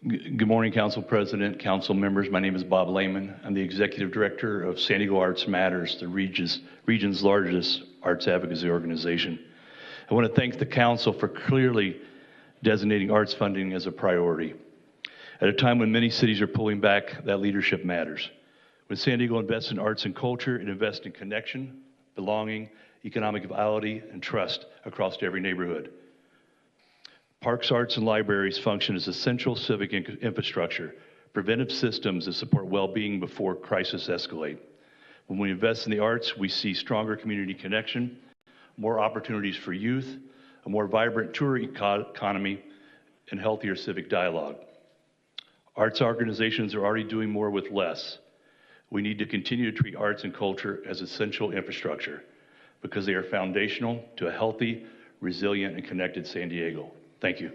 Good morning, Council President, Council members. My name is Bob Lehman. I'm the Executive Director of San Diego Arts Matters, the region's largest arts advocacy organization. I want to thank the Council for clearly designating arts funding as a priority. At a time when many cities are pulling back, that leadership matters. When San Diego invests in arts and culture, it invests in connection, belonging, economic vitality, and trust across every neighborhood. Parks, arts, and libraries function as essential civic infrastructure, preventive systems that support well-being before crises escalate. When we invest in the arts, we see stronger community connection, more opportunities for youth, a more vibrant tour economy, and healthier civic dialogue. Arts organizations are already doing more with less. We need to continue to treat arts and culture as essential infrastructure because they are foundational to a healthy, resilient, and connected San Diego. Thank you.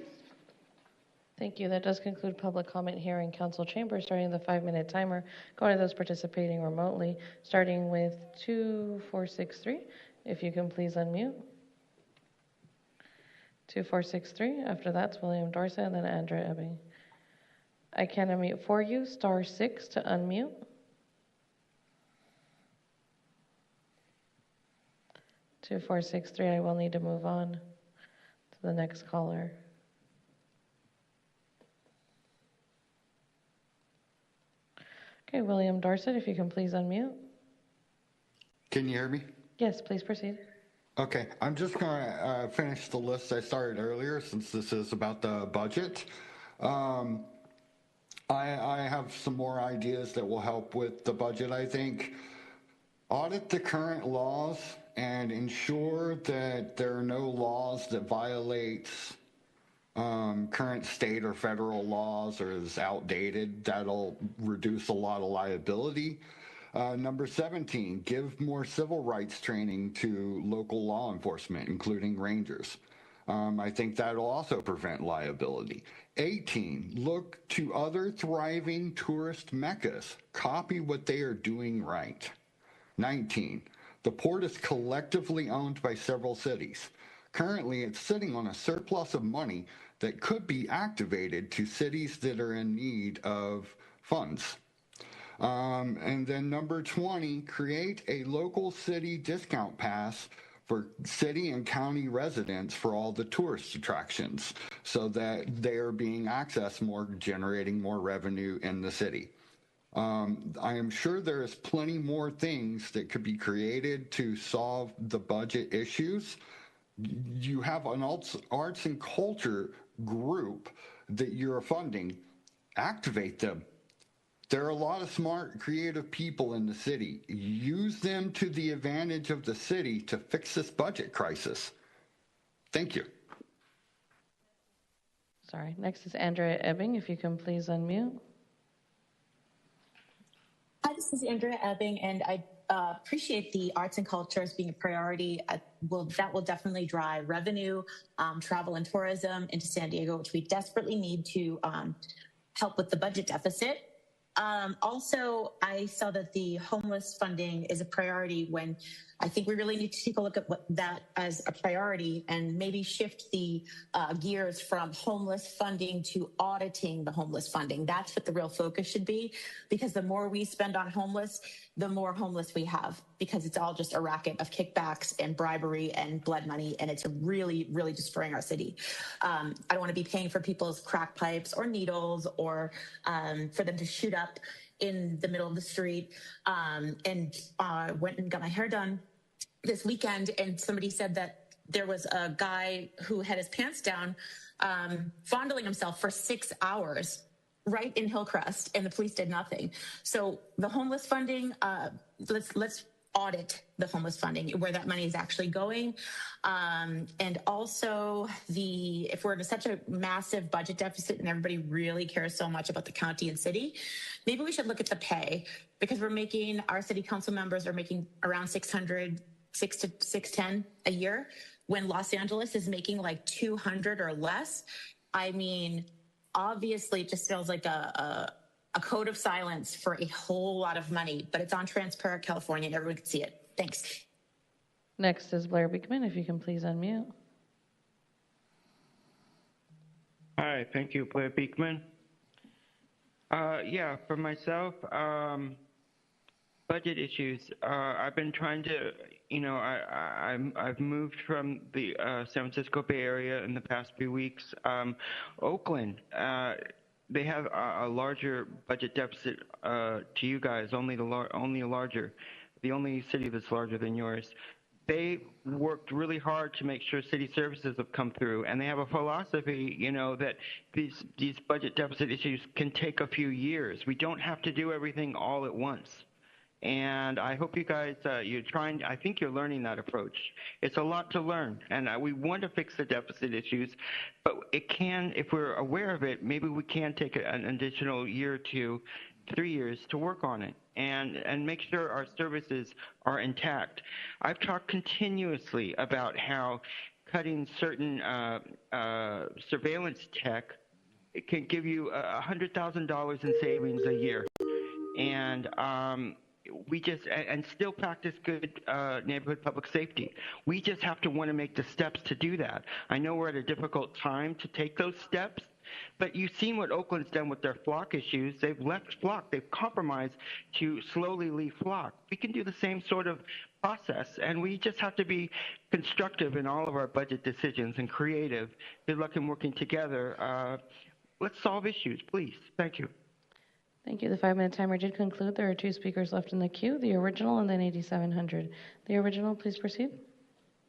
Thank you. That does conclude public comment here in council chamber, starting the 5-minute timer. Going to those participating remotely, starting with 2463. If you can please unmute. 2463. After that's William Dorset and then Andrea Ebbing. I can unmute for you. *6 to unmute. Two, 4, 6, 3. I will need to move on to the next caller. Okay, William Dorset, if you can please unmute. Can you hear me? Yes, please proceed. Okay, I'm just going to finish the list I started earlier since this is about the budget. I have some more ideas that will help with the budget, I think. Audit the current laws and ensure that there are no laws that violate current state or federal laws or is outdated. That'll reduce a lot of liability. Number 17, give more civil rights training to local law enforcement, including rangers. I think that'll also prevent liability. 18, look to other thriving tourist meccas. Copy what they are doing right. 19, the port is collectively owned by several cities. Currently, it's sitting on a surplus of money that could be activated to cities that are in need of funds. And then number 20, create a local city discount pass for city and county residents for all the tourist attractions so that they're being accessed more, generating more revenue in the city. I am sure there is plenty more things that could be created to solve the budget issues. You have an arts and culture group that you're funding. Activate them. There are a lot of smart, creative people in the city. Use them to the advantage of the city to fix this budget crisis. Thank you. Sorry. Next is Andrea Ebbing. If you can please unmute. Hi, this is Andrea Ebbing, and I appreciate the arts and culture as being a priority. That will definitely drive revenue, travel and tourism into San Diego, which we desperately need to help with the budget deficit. Also, I saw that the homeless funding is a priority when I think we really need to take a look at that as a priority and maybe shift the gears from homeless funding to auditing the homeless funding. That's what the real focus should be, because the more we spend on homeless, the more homeless we have, because it's all just a racket of kickbacks and bribery and blood money, and it's really, really destroying our city. I don't want to be paying for people's crack pipes or needles or for them to shoot up in the middle of the street. Went and got my hair done this weekend, and somebody said that there was a guy who had his pants down, fondling himself for 6 hours right in Hillcrest, and the police did nothing. So the homeless funding, let's audit the homeless funding, where that money is actually going. And also if we're in such a massive budget deficit and everybody really cares so much about the county and city, maybe we should look at the pay, because our city council members are making around $600 to $610 a year, when Los Angeles is making like $200 or less. I mean, obviously it just feels like a code of silence for a whole lot of money, but it's on Transparent California and everyone can see it. Thanks. Next is Blair Beekman. If you can please unmute. Hi, thank you, Blair Beekman. Yeah, for myself, budget issues. I've been trying to, I've moved from the San Francisco Bay Area in the past few weeks. Oakland, they have a larger budget deficit to you guys, the only city that's larger than yours. They worked really hard to make sure city services have come through, and they have a philosophy, that these budget deficit issues can take a few years. We don't have to do everything all at once. And I hope you guys, I think you're learning that approach. It's a lot to learn, and we want to fix the deficit issues, but if we're aware of it, maybe we can take an additional year or 2, 3 years to work on it and make sure our services are intact. I've talked continuously about how cutting certain surveillance tech, it can give you $100,000 in savings a year. And and still practice good neighborhood public safety. We just have to want to make the steps to do that. I know we're at a difficult time to take those steps, but you've seen what Oakland's done with their flock issues. They've left flock. They've compromised to slowly leave flock. We can do the same sort of process, and we just have to be constructive in all of our budget decisions and creative. Good luck in working together. Let's solve issues, please. Thank you. Thank you. The 5-minute timer did conclude. There are 2 speakers left in the queue, the original and then 8700. The original, please proceed.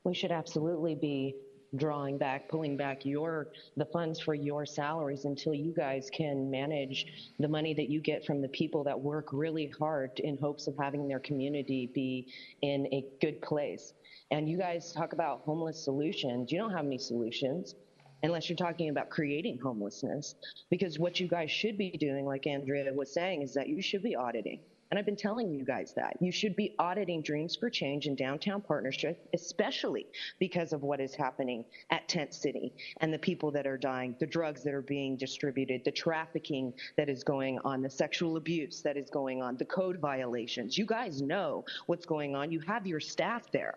We should absolutely be pulling back the funds for your salaries until you guys can manage the money that you get from the people that work really hard in hopes of having their community be in a good place. And you guys talk about homeless solutions. You don't have any solutions unless you're talking about creating homelessness. Because what you guys should be doing, like Andrea was saying, is that you should be auditing. And I've been telling you guys that. You should be auditing Dreams for Change and Downtown Partnership, especially because of what is happening at Tent City and the people that are dying, the drugs that are being distributed, the trafficking that is going on, the sexual abuse that is going on, the code violations. You guys know what's going on. You have your staff there.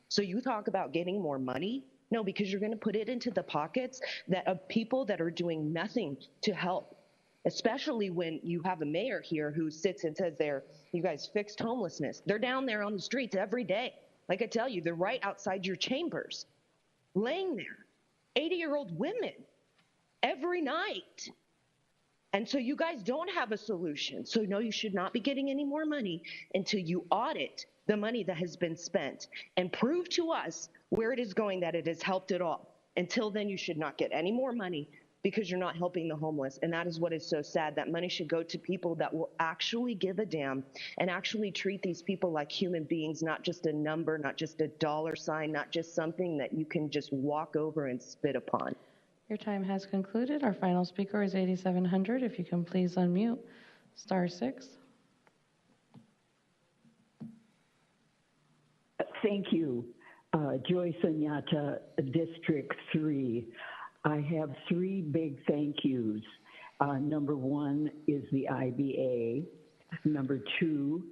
So you talk about getting more money? No, because you're going to put it into the pockets that of people that are doing nothing to help. Especially when you have a mayor here who sits and says you guys fixed homelessness. They're down there on the streets every day. Like I tell you, they're right outside your chambers, laying there, 80-year-old women every night. And so you guys don't have a solution. So no, you should not be getting any more money until you audit the money that has been spent and prove to us where it is going, that it has helped at all. Until then, you should not get any more money, because you're not helping the homeless. And that is what is so sad. That money should go to people that will actually give a damn and actually treat these people like human beings, not just a number, not just a dollar sign, not just something that you can just walk over and spit upon. Your time has concluded. Our final speaker is 8700. If you can please unmute, *6. Thank you. Joyce Anyata, District 3. I have 3 big thank yous. Number 1 is the IBA. Number 2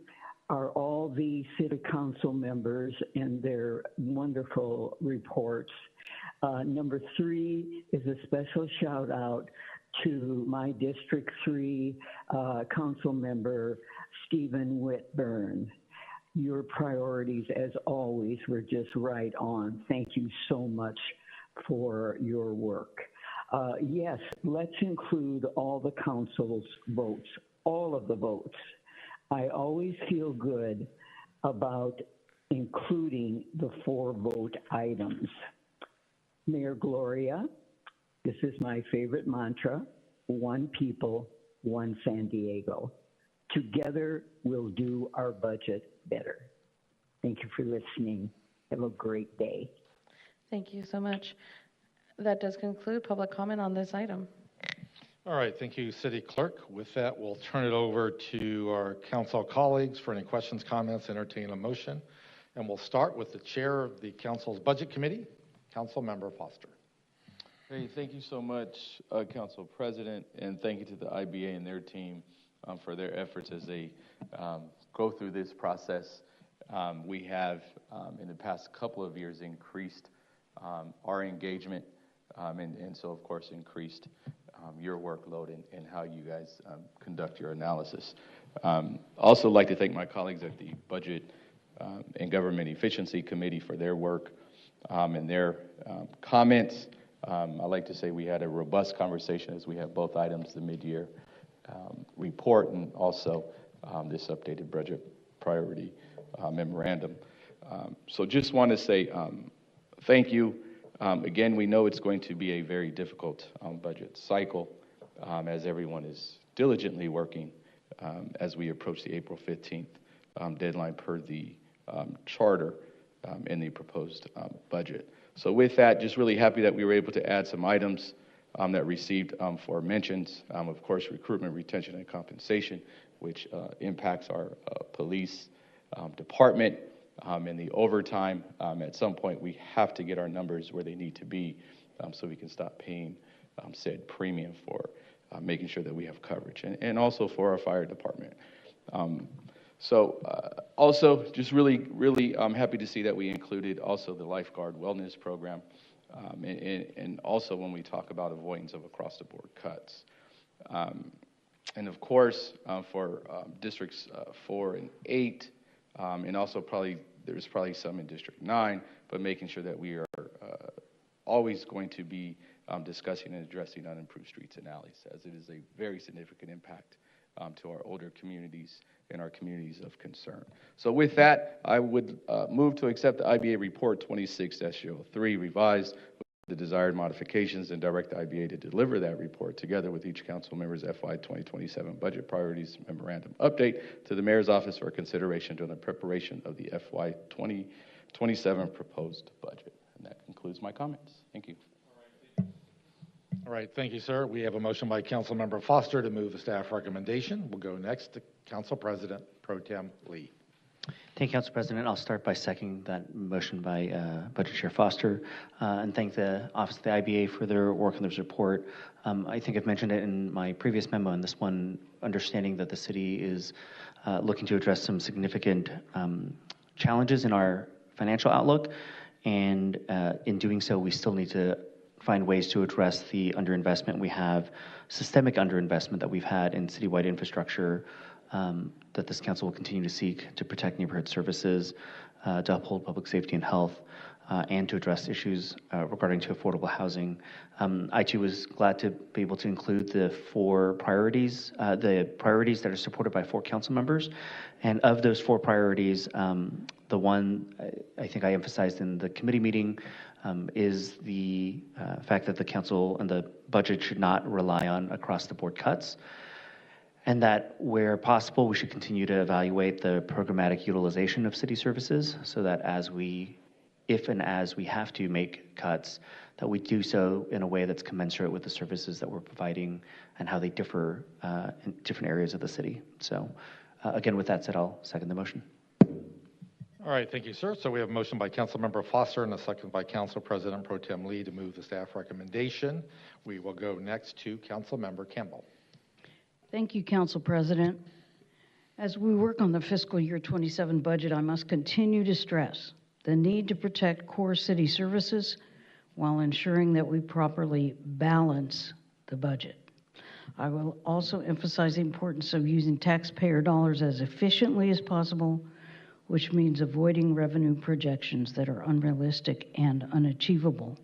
are all the city council members and their wonderful reports. Number 3 is a special shout out to my District 3 council member, Stephen Whitburn. Your priorities, as always, were just right on. Thank you so much for your work. Yes, let's include all the council's votes, all of the votes. I always feel good about including the 4 vote items. Mayor Gloria, this is my favorite mantra: one people, one San Diego. Together, we'll do our budget better. Thank you for listening. Have a great day. Thank you so much. That does conclude public comment on this item. All right, thank you, City Clerk. With that, we'll turn it over to our council colleagues for any questions, comments, entertain a motion. And we'll start with the chair of the council's budget committee, Council Member Foster. Hey, thank you so much, Council President, and thank you to the IBA and their team for their efforts as they go through this process. We have, in the past couple of years, increased our engagement, and so, of course, increased your workload and how you guys conduct your analysis. Also like to thank my colleagues at the Budget and Government Efficiency Committee for their work and their comments. I like to say we had a robust conversation as we have both items, the mid-year report and also this updated budget priority memorandum. So just want to say thank you. Again, we know it's going to be a very difficult budget cycle as everyone is diligently working as we approach the April 15th deadline per the charter in the proposed budget. So with that, just really happy that we were able to add some items that received 4 mentions. Of course, recruitment, retention, and compensation, which impacts our police department. And the overtime, at some point, we have to get our numbers where they need to be so we can stop paying said premium for making sure that we have coverage, and also for our fire department. Also, just really happy to see that we included also the lifeguard wellness program, and also when we talk about avoidance of across-the-board cuts. And of course, for districts 4 and 8, and also there's probably some in District 9, but making sure that we are always going to be discussing and addressing unimproved streets and alleys, as it is a very significant impact to our older communities and our communities of concern. So with that, I would move to accept the IBA Report 26-03 revised with the desired modifications and direct the IBA to deliver that report together with each council member's FY 2027 budget priorities memorandum update to the mayor's office for consideration during the preparation of the FY 27 proposed budget. And that concludes my comments. Thank you. All right, thank you, sir. We have a motion by Councilmember Foster to move the staff recommendation. We'll go next to Council President Pro Tem Lee. Thank you, Council President. I'll start by seconding that motion by Budget Chair Foster and thank the Office of the IBA for their work on this report. I think I've mentioned it in my previous memo, and this one, understanding that the city is looking to address some significant challenges in our financial outlook, and in doing so, we still need to find ways to address the underinvestment we have, systemic underinvestment that we've had in citywide infrastructure, that this council will continue to seek to protect neighborhood services, to uphold public safety and health, and to address issues regarding to affordable housing. I too was glad to be able to include the priorities that are supported by 4 council members. And of those 4 priorities, the one I think I emphasized in the committee meeting is the fact that the council and the budget should not rely on across-the-board cuts, and that where possible, we should continue to evaluate the programmatic utilization of city services so that if and as we have to make cuts, that we do so in a way that's commensurate with the services that we're providing and how they differ in different areas of the city. So again, with that said, I'll second the motion. All right, thank you, sir. So we have a motion by Councilmember Foster and a second by Council President Pro Tem Lee to move the staff recommendation. We will go next to Councilmember Campbell. Thank you, Council President. As we work on the fiscal year 27 budget, I must continue to stress the need to protect core city services while ensuring that we properly balance the budget. I will also emphasize the importance of using taxpayer dollars as efficiently as possible, which means avoiding revenue projections that are unrealistic and unachievable.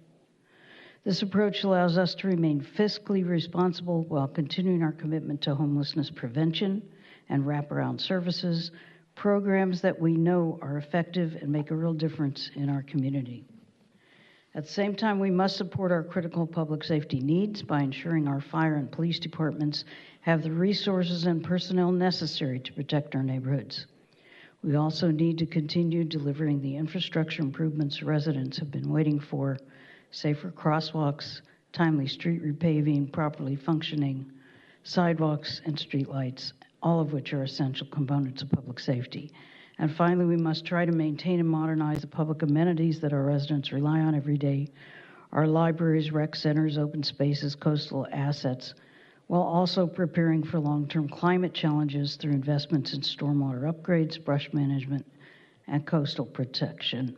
This approach allows us to remain fiscally responsible while continuing our commitment to homelessness prevention and wraparound services, programs that we know are effective and make a real difference in our community. At the same time, we must support our critical public safety needs by ensuring our fire and police departments have the resources and personnel necessary to protect our neighborhoods. We also need to continue delivering the infrastructure improvements residents have been waiting for: safer crosswalks, timely street repaving, properly functioning sidewalks and streetlights, all of which are essential components of public safety. And finally, we must try to maintain and modernize the public amenities that our residents rely on every day: our libraries, rec centers, open spaces, coastal assets, while also preparing for long-term climate challenges through investments in stormwater upgrades, brush management, and coastal protection.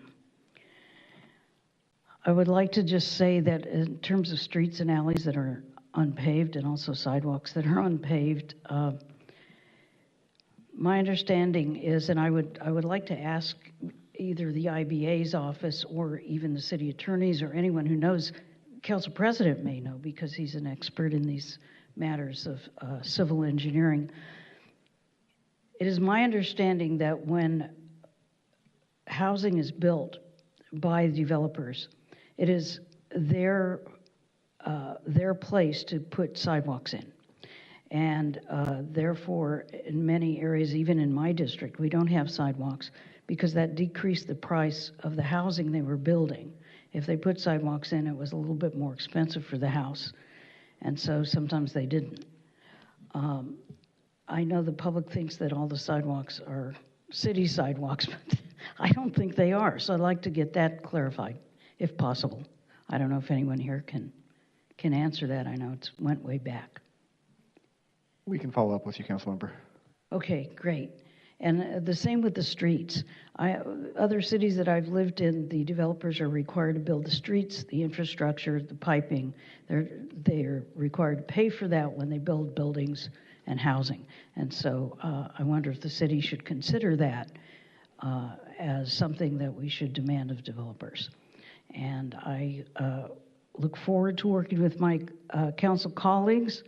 I would like to just say that in terms of streets and alleys that are unpaved and also sidewalks that are unpaved, my understanding is, and I would like to ask either the IBA's office or even the city attorneys or anyone who knows, Council President may know because he's an expert in these matters of civil engineering. It is my understanding that when housing is built by developers, it is their place to put sidewalks in. And therefore, in many areas, even in my district, we don't have sidewalks because that decreased the price of the housing they were building. If they put sidewalks in, it was a little bit more expensive for the house. And so sometimes they didn't. I know the public thinks that all the sidewalks are city sidewalks, but I don't think they are. So I'd like to get that clarified, if possible. I don't know if anyone here can answer that. I know it went way back. We can follow up with you, Councilmember. Okay, great. And the same with the streets. Other cities that I've lived in, the developers are required to build the streets, the infrastructure, the piping. They're required to pay for that when they build buildings and housing. And so I wonder if the city should consider that as something that we should demand of developers. And I look forward to working with my council colleagues.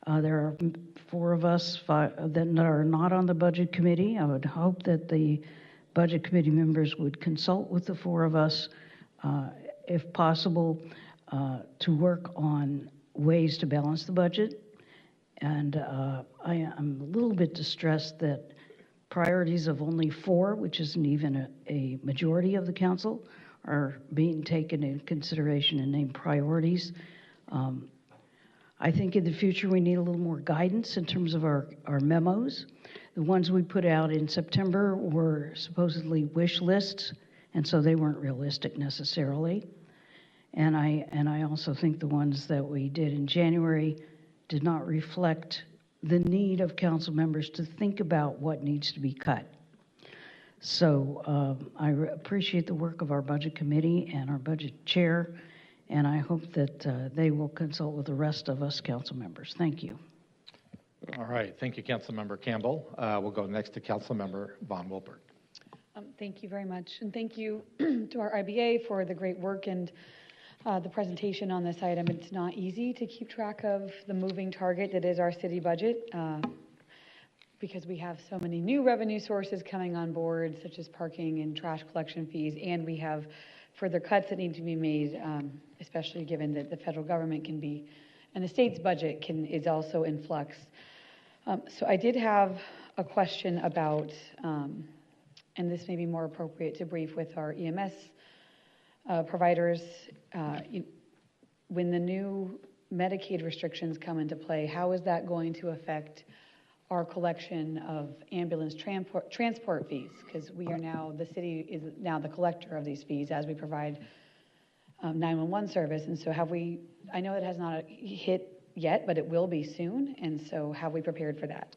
There are 4 of us that are not on the budget committee. I would hope that the budget committee members would consult with the 4 of us, if possible, to work on ways to balance the budget. And I am a little bit distressed that priorities of only 4, which isn't even a majority of the council, are being taken into consideration and named priorities. I think in the future we need a little more guidance in terms of our memos. The ones we put out in September were supposedly wish lists, and so they weren't realistic necessarily. And I also think the ones that we did in January did not reflect the need of council members to think about what needs to be cut. So I appreciate the work of our budget committee and our budget chair, and I hope that they will consult with the rest of us council members. Thank you. All right. Thank you, Councilmember Campbell. We'll go next to Councilmember Von Wilpert. Thank you very much. And thank you to our IBA for the great work and the presentation on this item. It's not easy to keep track of the moving target that is our city budget because we have so many new revenue sources coming on board, such as parking and trash collection fees, and we have further cuts that need to be made, especially given that the federal government can be, and the state's budget is also in flux. So I did have a question about, and this may be more appropriate to brief with our EMS providers. When the new Medicaid restrictions come into play, how is that going to affect our collection of ambulance transport fees? Because we are now, the city is now the collector of these fees as we provide 911 service. And so have we, I know it has not hit yet, but it will be soon. And so have we prepared for that?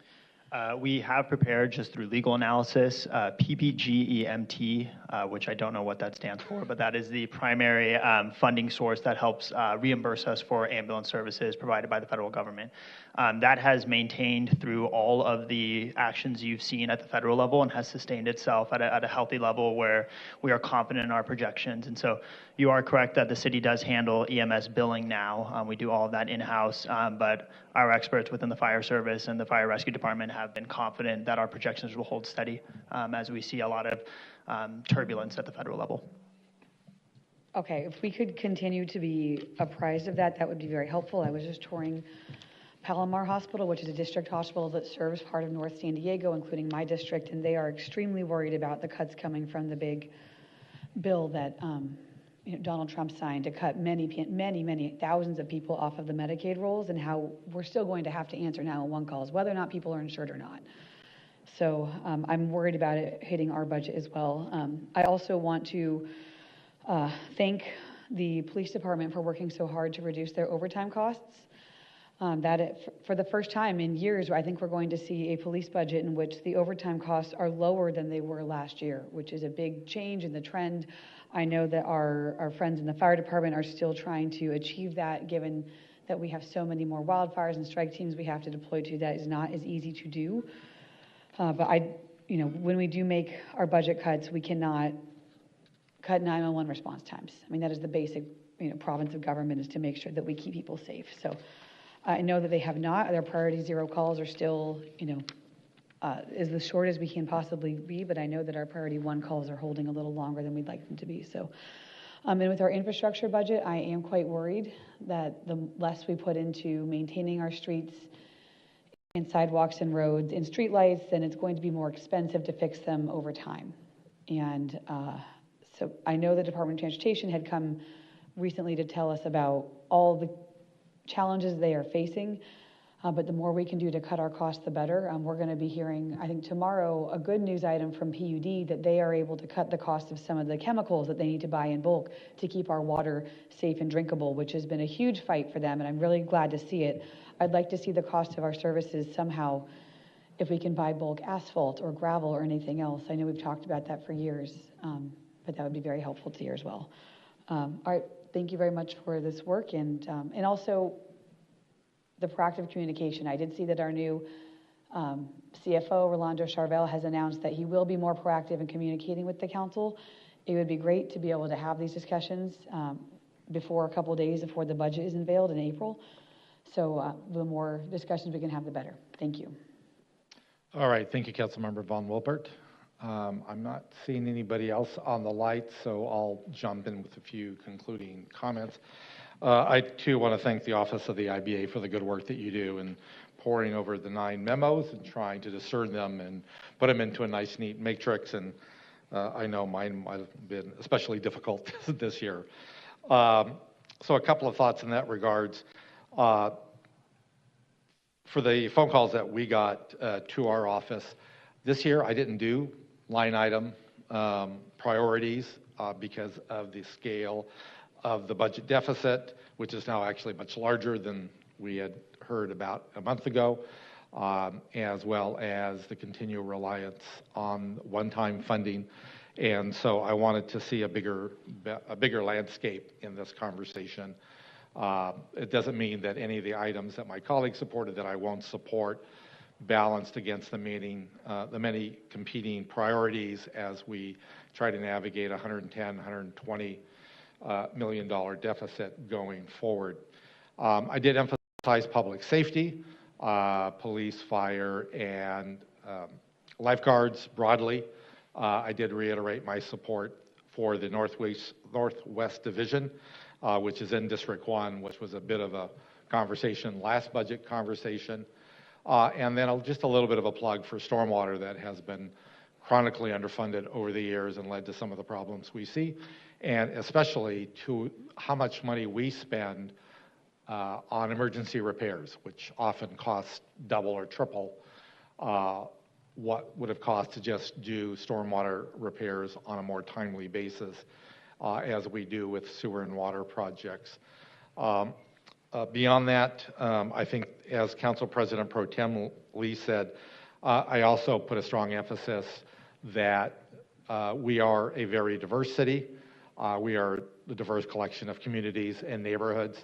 We have prepared, just through legal analysis, PPGEMT, which I don't know what that stands for, but that is the primary funding source that helps reimburse us for ambulance services provided by the federal government. That has maintained through all of the actions you've seen at the federal level and has sustained itself at a healthy level where we are confident in our projections. And so you are correct that the city does handle EMS billing now. We do all of that in-house, but our experts within the fire service and the fire rescue department have been confident that our projections will hold steady as we see a lot of turbulence at the federal level. Okay, if we could continue to be apprised of that, that would be very helpful. I was just touring Palomar Hospital, which is a district hospital that serves part of North San Diego, including my district, and they are extremely worried about the cuts coming from the big bill that Donald Trump signed to cut many thousands of people off of the Medicaid rolls, and how we're still going to have to answer 911 calls, whether or not people are insured or not. So I'm worried about it hitting our budget as well. I also want to thank the police department for working so hard to reduce their overtime costs. For the first time in years, I think we're going to see a police budget in which the overtime costs are lower than they were last year, which is a big change in the trend. I know that our friends in the fire department are still trying to achieve that, given that we have so many more wildfires and strike teams we have to deploy to. That is not as easy to do. But when we do make our budget cuts, we cannot cut 911 response times. I mean, that is the basic, province of government, is to make sure that we keep people safe. So I know that they have not. Their priority 0 calls are still, is as short as we can possibly be, but I know that our priority 1 calls are holding a little longer than we'd like them to be. So, and with our infrastructure budget, I am quite worried that the less we put into maintaining our streets and sidewalks and roads and streetlights, then it's going to be more expensive to fix them over time. And so I know the Department of Transportation had come recently to tell us about all the challenges they are facing, but the more we can do to cut our costs, the better. We're going to be hearing, I think tomorrow, a good news item from PUD that they are able to cut the cost of some of the chemicals that they need to buy in bulk to keep our water safe and drinkable, which has been a huge fight for them, and I'm really glad to see it. I'd like to see the cost of our services somehow, if we can buy bulk asphalt or gravel or anything else. I know we've talked about that for years, but that would be very helpful to you as well. All right, thank you very much for this work, and also the proactive communication. I did see that our new CFO, Rolando Charvel, has announced that he will be more proactive in communicating with the council. It would be great to be able to have these discussions before a couple of days before the budget is unveiled in April. So the more discussions we can have, the better. Thank you. All right. Thank you, Councilmember Von Wilpert. I'm not seeing anybody else on the light, so I'll jump in with a few concluding comments. I, too, want to thank the Office of the IBA for the good work that you do in poring over the 9 memos and trying to discern them and put them into a nice, neat matrix. And I know mine might have been especially difficult this year. So a couple of thoughts in that regards. For the phone calls that we got to our office, this year I didn't do line item priorities because of the scale of the budget deficit, which is now actually much larger than we had heard about a month ago, as well as the continual reliance on one-time funding. And so I wanted to see a bigger landscape in this conversation. It doesn't mean that any of the items that my colleagues supported that I won't support, balanced against the many competing priorities as we try to navigate $110, $120 million deficit going forward. I did emphasize public safety, police, fire, and lifeguards broadly. I did reiterate my support for the Northwest Division, which is in District 1, which was a bit of a conversation, last budget conversation. And then just a little bit of a plug for stormwater that has been chronically underfunded over the years and led to some of the problems we see, and especially to how much money we spend on emergency repairs, which often cost double or triple what would have cost to just do stormwater repairs on a more timely basis, as we do with sewer and water projects. Beyond that, I think, as Council President Pro Tem Lee said, I also put a strong emphasis that we are a very diverse city. We are the diverse collection of communities and neighborhoods,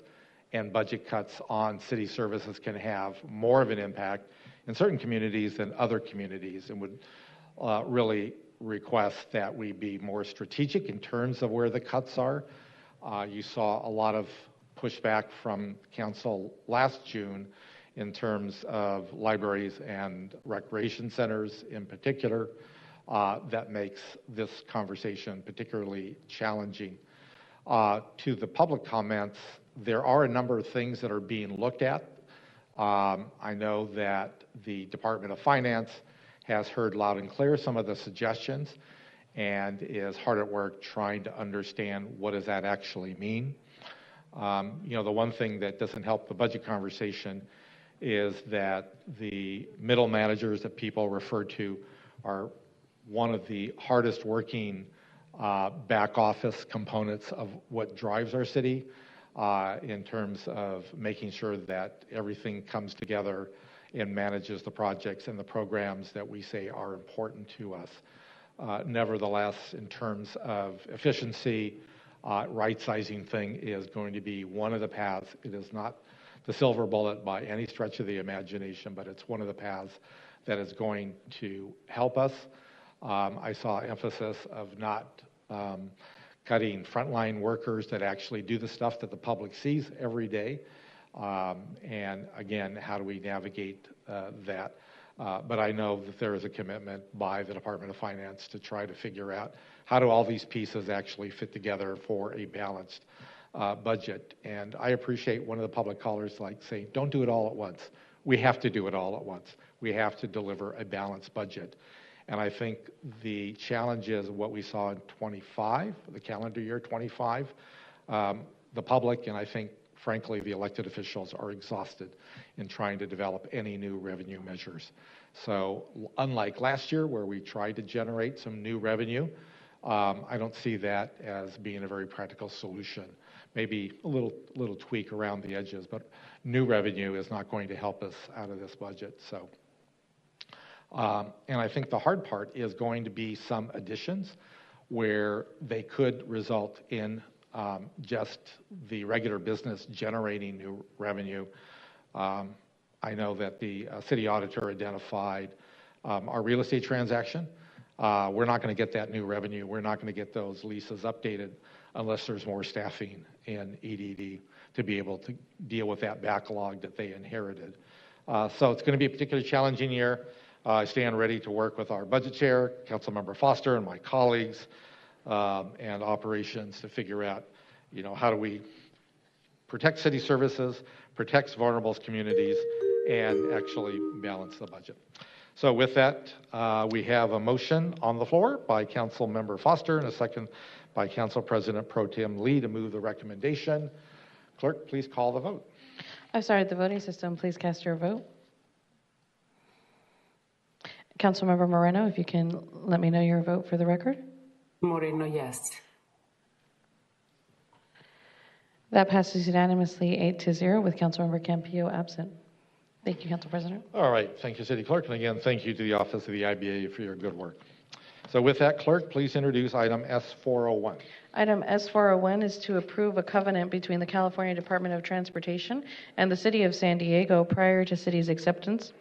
and budget cuts on city services can have more of an impact in certain communities than other communities, and would really request that we be more strategic in terms of where the cuts are. You saw a lot of pushback from council last June in terms of libraries and recreation centers in particular. That makes this conversation particularly challenging. To the public comments, there are a number of things that are being looked at. I know that the Department of Finance has heard loud and clear some of the suggestions and is hard at work trying to understand what does that actually mean. You know, the one thing that doesn't help the budget conversation is that the middle managers that people refer to are one of the hardest working back office components of what drives our city in terms of making sure that everything comes together and manages the projects and the programs that we say are important to us. Nevertheless, in terms of efficiency, right-sizing thing is going to be one of the paths. It is not the silver bullet by any stretch of the imagination, but it's one of the paths that is going to help us. I saw emphasis of not cutting frontline workers that actually do the stuff that the public sees every day. And again, how do we navigate that? But I know that there is a commitment by the Department of Finance to try to figure out how do all these pieces actually fit together for a balanced budget. And I appreciate one of the public callers like saying, don't do it all at once. We have to do it all at once. We have to deliver a balanced budget. And I think the challenge is what we saw in 25, the calendar year 25. The public, and I think, frankly, the elected officials are exhausted in trying to develop any new revenue measures. So unlike last year where we tried to generate some new revenue, I don't see that as being a very practical solution. Maybe a little tweak around the edges, but new revenue is not going to help us out of this budget. So, and I think the hard part is going to be some additions where they could result in just the regular business generating new revenue. I know that the city auditor identified our real estate transaction. We're not going to get that new revenue. We're not going to get those leases updated unless there's more staffing in EDD to be able to deal with that backlog that they inherited. So it's going to be a particularly challenging year. I stand ready to work with our budget chair, Councilmember Foster, and my colleagues and operations to figure out, you know, how do we protect city services, protect vulnerable communities, and actually balance the budget. So with that, we have a motion on the floor by Council Member Foster and a second by Council President Pro Tem Lee to move the recommendation. Clerk, please call the vote. I've started the voting system. Please cast your vote. Councilmember Moreno, if you can let me know your vote for the record. Moreno, yes. That passes unanimously 8-0 with Councilmember Campillo absent. Thank you, Council President. All right. Thank you, City Clerk. And again, thank you to the Office of the IBA for your good work. So with that, Clerk, please introduce item S401. Item S401 is to approve a covenant between the California Department of Transportation and the City of San Diego prior to city's acceptance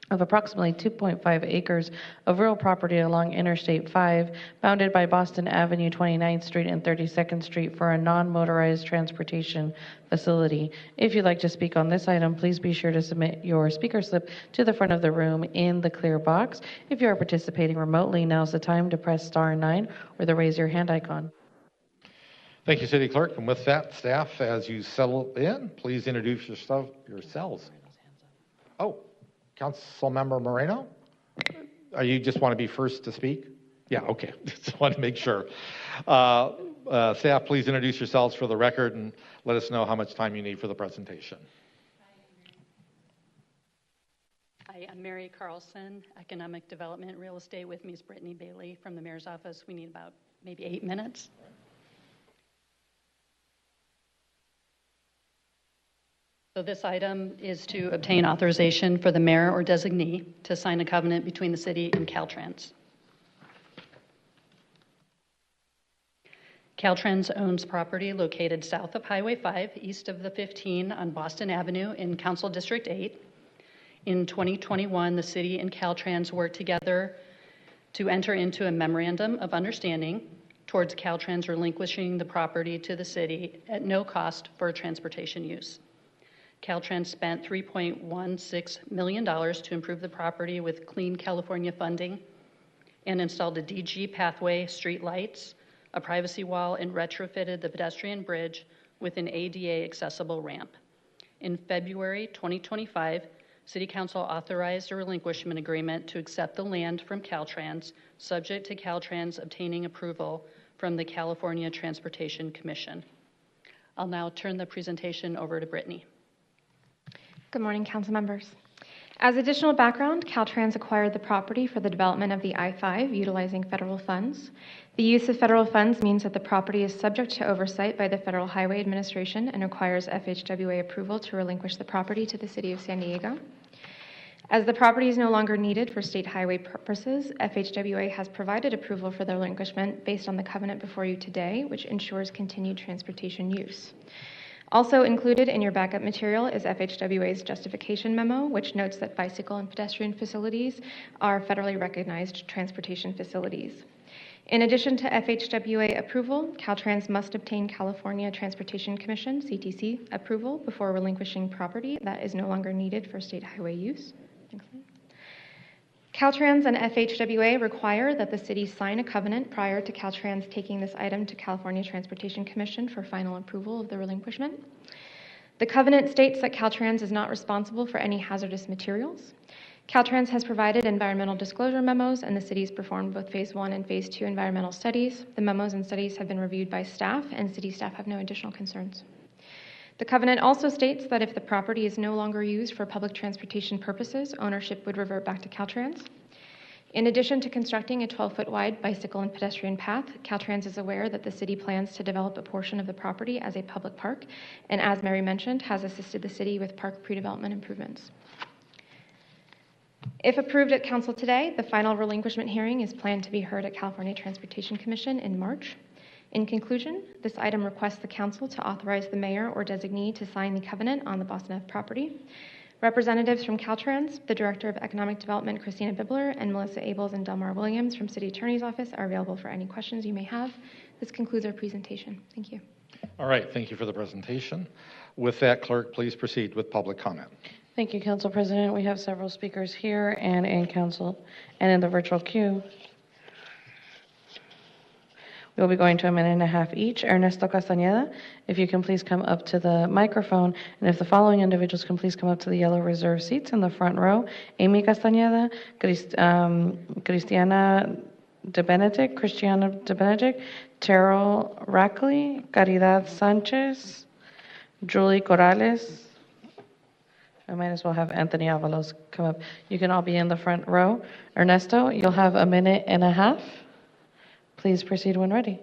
of approximately 2.5 acres of real property along Interstate 5, bounded by Boston Avenue, 29th Street, and 32nd Street for a non-motorized transportation facility. If you'd like to speak on this item, please be sure to submit your speaker slip to the front of the room in the clear box. If you are participating remotely, now's the time to press *9 or the raise your hand icon. Thank you, City Clerk. And with that, staff, as you settle in, please introduce yourselves. Oh. Councilmember Moreno, you just want to be first to speak? Yeah, okay. Just want to make sure. Staff, please introduce yourselves for the record and let us know how much time you need for the presentation. Hi, I'm Mary Carlson, Economic Development Real Estate. With me is Brittany Bailey from the Mayor's Office. We need about maybe 8 minutes. So this item is to obtain authorization for the mayor or designee to sign a covenant between the city and Caltrans. Caltrans owns property located south of Highway 5, east of the 15 on Boston Avenue in Council District 8. In 2021, the city and Caltrans worked together to enter into a memorandum of understanding towards Caltrans relinquishing the property to the city at no cost for transportation use. Caltrans spent $3.16 million to improve the property with Clean California funding and installed a DG pathway, street lights, a privacy wall, and retrofitted the pedestrian bridge with an ADA accessible ramp. In February 2025, City Council authorized a relinquishment agreement to accept the land from Caltrans, subject to Caltrans obtaining approval from the California Transportation Commission. I'll now turn the presentation over to Brittany. Good morning, council members. As additional background, Caltrans acquired the property for the development of the I-5 utilizing federal funds. The use of federal funds means that the property is subject to oversight by the Federal Highway Administration and requires FHWA approval to relinquish the property to the City of San Diego. As the property is no longer needed for state highway purposes, FHWA has provided approval for the relinquishment based on the covenant before you today, which ensures continued transportation use. Also included in your backup material is FHWA's justification memo, which notes that bicycle and pedestrian facilities are federally recognized transportation facilities. In addition to FHWA approval, Caltrans must obtain California Transportation Commission, CTC, approval before relinquishing property that is no longer needed for state highway use. Caltrans and FHWA require that the city sign a covenant prior to Caltrans taking this item to California Transportation Commission for final approval of the relinquishment. The covenant states that Caltrans is not responsible for any hazardous materials. Caltrans has provided environmental disclosure memos, and the city's performed both Phase 1 and Phase 2 environmental studies. The memos and studies have been reviewed by staff, and city staff have no additional concerns. The covenant also states that if the property is no longer used for public transportation purposes, ownership would revert back to Caltrans. In addition to constructing a 12-foot wide bicycle and pedestrian path, Caltrans is aware that the city plans to develop a portion of the property as a public park, and as Mary mentioned, has assisted the city with park pre-development improvements. If approved at council today, the final relinquishment hearing is planned to be heard at California Transportation Commission in March. In conclusion, this item requests the council to authorize the mayor or designee to sign the covenant on the Boston Ave property. Representatives from Caltrans, the Director of Economic Development, Christina Bibler, and Melissa Abels and Delmar Williams from City Attorney's Office are available for any questions you may have. This concludes our presentation. Thank you. All right, thank you for the presentation. With that, clerk, please proceed with public comment. Thank you, Council President. We have several speakers here and in council and in the virtual queue. We'll be going to a minute and a half each. Ernesto Castañeda, if you can please come up to the microphone, and if the following individuals can please come up to the yellow reserve seats in the front row. Amy Castañeda, Christiana De Benedict, Terrell Rackley, Caridad Sanchez, Julie Corrales. I might as well have Anthony Avalos come up. You can all be in the front row. Ernesto, you'll have a minute and a half. Please proceed when ready.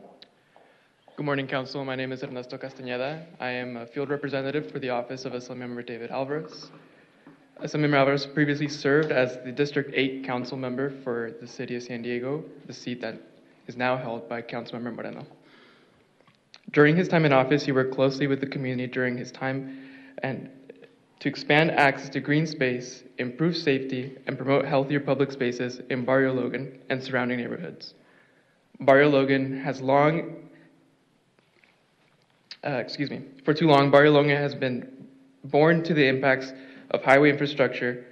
Good morning, Council. My name is Ernesto Castañeda. I am a field representative for the office of Assemblymember David Alvarez. Assemblymember Alvarez previously served as the District 8 council member for the city of San Diego, the seat that is now held by Councilmember Moreno. During his time in office, he worked closely with the community during his time and to expand access to green space, improve safety, and promote healthier public spaces in Barrio Logan and surrounding neighborhoods. Barrio Logan has for too long, Barrio Logan has been born to the impacts of highway infrastructure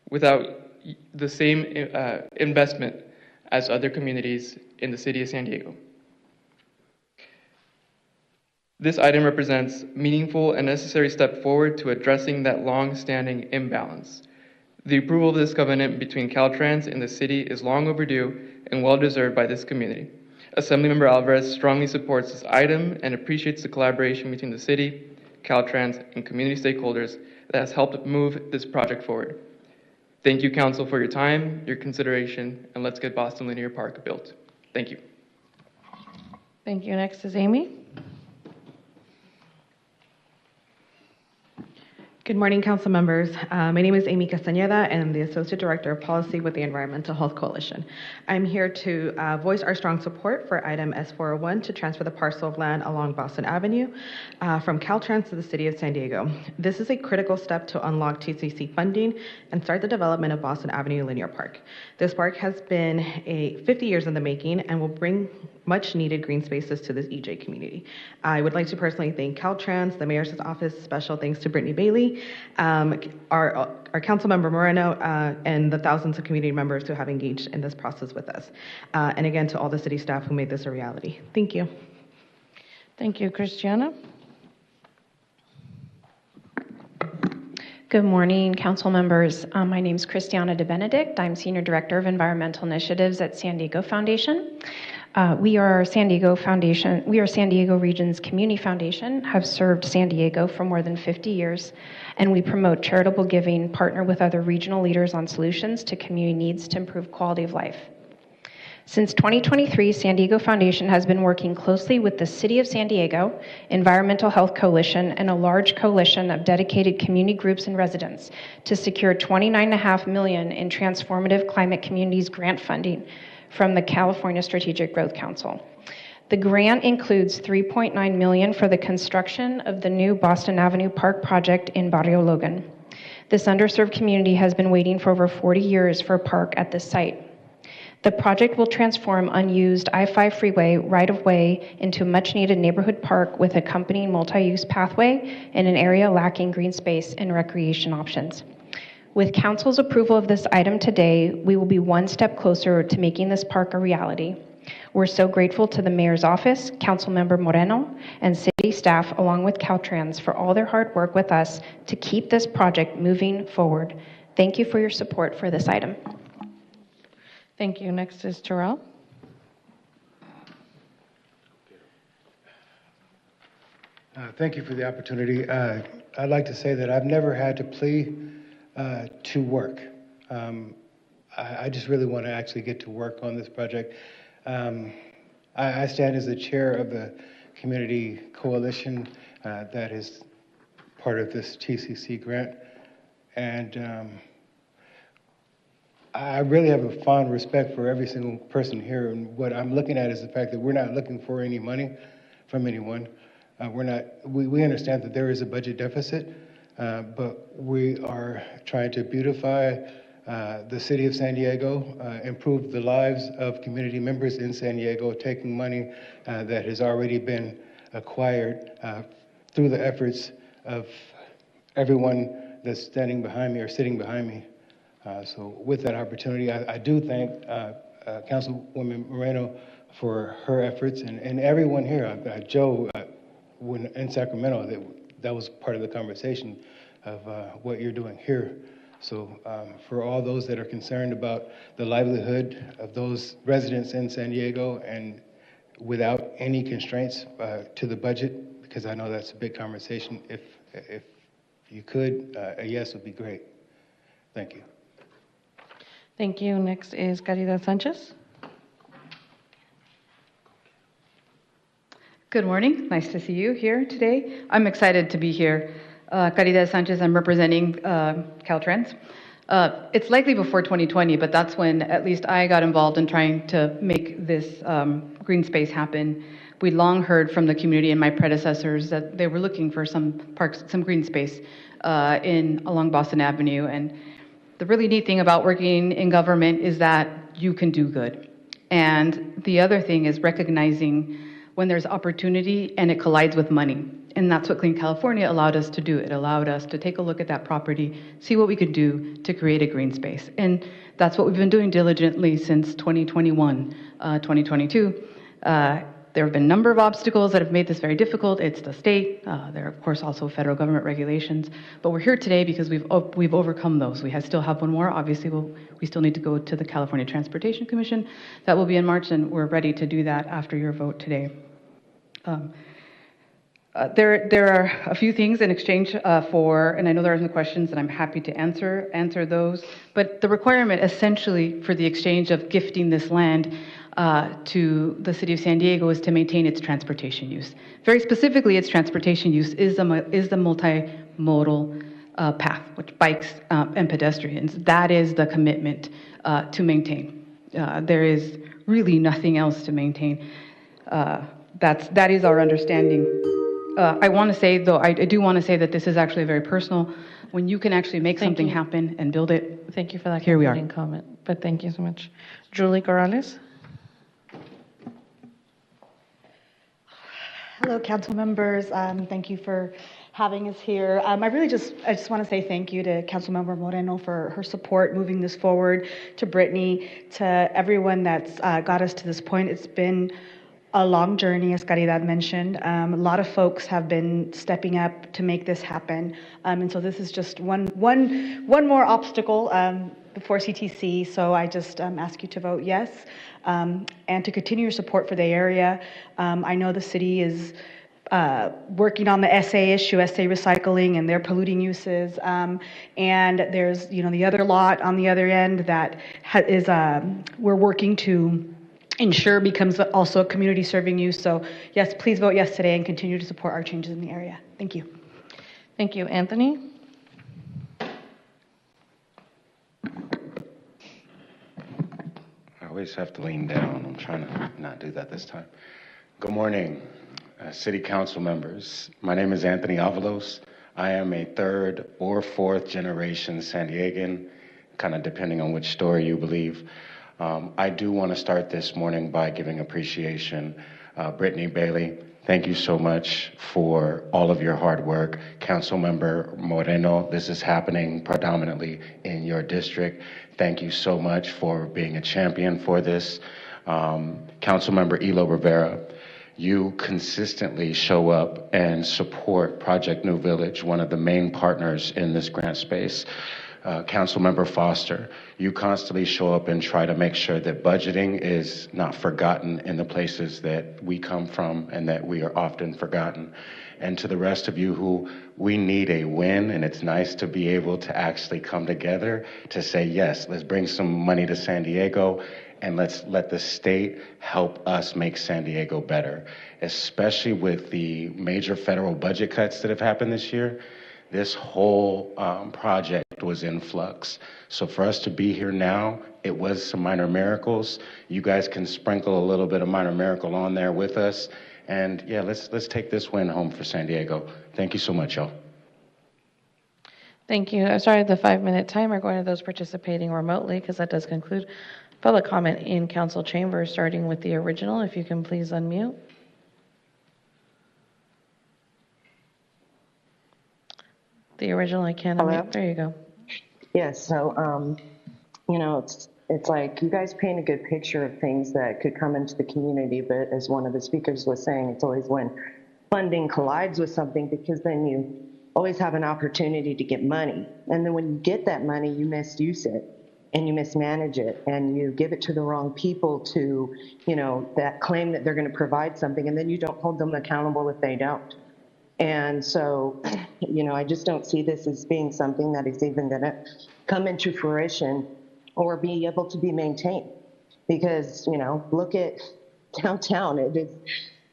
without the same investment as other communities in the city of San Diego. This item represents a meaningful and necessary step forward to addressing that long-standing imbalance. The approval of this covenant between Caltrans and the city is long overdue and well-deserved by this community. Assemblymember Alvarez strongly supports this item and appreciates the collaboration between the city, Caltrans, and community stakeholders that has helped move this project forward. Thank you, Council, for your time, your consideration, and let's get Boston Linear Park built. Thank you. Thank you. Next is Amy. Good morning, council members. My name is Amy Castañeda, and I'm the Associate Director of Policy with the Environmental Health Coalition. I'm here to voice our strong support for item S401 to transfer the parcel of land along Boston Avenue from Caltrans to the City of San Diego. This is a critical step to unlock TCC funding and start the development of Boston Avenue Linear Park. This park has been 50 years in the making and will bring much needed green spaces to this EJ community. I would like to personally thank Caltrans, the Mayor's Office, special thanks to Brittany Bailey, our council member Moreno, and the thousands of community members who have engaged in this process with us. And again, to all the city staff who made this a reality. Thank you. Thank you, Christiana. Good morning, council members. My name is Christiana De Benedict. I'm Senior Director of Environmental Initiatives at San Diego Foundation. We are San Diego Region's Community Foundation, have served San Diego for more than 50 years, and we promote charitable giving, partner with other regional leaders on solutions to community needs to improve quality of life. Since 2023, San Diego Foundation has been working closely with the City of San Diego, Environmental Health Coalition, and a large coalition of dedicated community groups and residents to secure $29.5 million in Transformative Climate Communities grant funding from the California Strategic Growth Council. The grant includes $3.9 million for the construction of the new Boston Avenue Park project in Barrio Logan. This underserved community has been waiting for over 40 years for a park at this site. The project will transform unused I-5 freeway right-of-way into a much-needed neighborhood park with accompanying multi-use pathway in an area lacking green space and recreation options. With Council's approval of this item today, we will be one step closer to making this park a reality. We're so grateful to the Mayor's Office, Councilmember Moreno, and city staff, along with Caltrans, for all their hard work with us to keep this project moving forward. Thank you for your support for this item. Thank you. Next is Terrell. Thank you for the opportunity. I'd like to say that I've never had to plea to work. I just really want to actually get to work on this project. I stand as the chair of the community coalition that is part of this TCC grant, and I really have a fond respect for every single person here, and what I'm looking at is the fact that we're not looking for any money from anyone. We understand that there is a budget deficit, but we are trying to beautify the city of San Diego, improve the lives of community members in San Diego, taking money that has already been acquired through the efforts of everyone that's standing behind me or sitting behind me. So with that opportunity, I do thank Councilwoman Moreno for her efforts and everyone here. Joe, when in Sacramento, that was part of the conversation of what you're doing here. So for all those that are concerned about the livelihood of those residents in San Diego and without any constraints to the budget, because I know that's a big conversation, if you could, a yes would be great. Thank you. Thank you. Next is Caridad Sanchez. Good morning. Nice to see you here today. I'm excited to be here. Caridad Sanchez, I'm representing Caltrans. It's likely before 2020, but that's when at least I got involved in trying to make this green space happen. We long heard from the community and my predecessors that they were looking for some parks, some green space along Boston Avenue. And the really neat thing about working in government is that you can do good. And the other thing is recognizing when there's opportunity and it collides with money. And that's what Clean California allowed us to do. It allowed us to take a look at that property, see what we could do to create a green space. And that's what we've been doing diligently since 2021, 2022. There have been a number of obstacles that have made this very difficult. It's the state. There are, of course, also federal government regulations. But we're here today because we've overcome those. We still have one more. Obviously, we still need to go to the California Transportation Commission. That will be in March, and we're ready to do that after your vote today. There are a few things in exchange for, and I know there are some questions, and I'm happy to answer those. But the requirement essentially for the exchange of gifting this land to the city of San Diego is to maintain its transportation use. Very specifically, its transportation use is the multimodal path, which bikes and pedestrians. That is the commitment to maintain. There is really nothing else to maintain. That is our understanding. I want to say, though, I do want to say that this is actually very personal. When you can actually make something happen and build it. Thank you for that Here we are. comment. But thank you so much. Julie Corrales. Hello, council members. Thank you for having us here. I just want to say thank you to Councilmember Moreno for her support moving this forward, to Brittany, to everyone that's got us to this point. It's been a long journey, as Caridad mentioned. A lot of folks have been stepping up to make this happen. And so this is just one more obstacle before CTC. So I just ask you to vote yes and to continue your support for the area. I know the city is working on the SA issue, SA recycling and their polluting uses. And there's, the other lot on the other end that is we're working to ensure becomes also a community serving use. So yes, please vote yes today and continue to support our changes in the area. Thank you. Thank you. Anthony? I always have to lean down. I'm trying to not do that this time. Good morning, City Council members. My name is Anthony Avalos. I am a third or fourth generation San Diegan, kind of depending on which story you believe. I do want to start this morning by giving appreciation. Brittany Bailey, thank you so much for all of your hard work. Councilmember Moreno, this is happening predominantly in your district. Thank you so much for being a champion for this. Councilmember Elo Rivera, you consistently show up and support Project New Village, one of the main partners in this grant space. Councilmember Foster, you constantly show up and try to make sure that budgeting is not forgotten in the places that we come from and that we are often forgotten. And to the rest of you who we need a win, and it's nice to be able to actually come together to say, yes, let's bring some money to San Diego and let's let the state help us make San Diego better, especially with the major federal budget cuts that have happened this year. This whole project was in flux. So for us to be here now, it was some minor miracles. You guys can sprinkle a little bit of minor miracle on there with us. And yeah, let's take this win home for San Diego. Thank you so much, y'all. Thank you. I started the 5-minute timer going to those participating remotely because that does conclude public comment in council chambers, starting with the original. If you can please unmute. The original, I can't unmute. There you go. Yes, so, It's like you guys paint a good picture of things that could come into the community, but as one of the speakers was saying, it's always when funding collides with something, because then you always have an opportunity to get money. And then when you get that money, you misuse it and you mismanage it and you give it to the wrong people to, that claim that they're going to provide something, and then you don't hold them accountable if they don't. And so, I just don't see this as being something that is even going to come into fruition or be able to be maintained. Because, look at downtown, it is,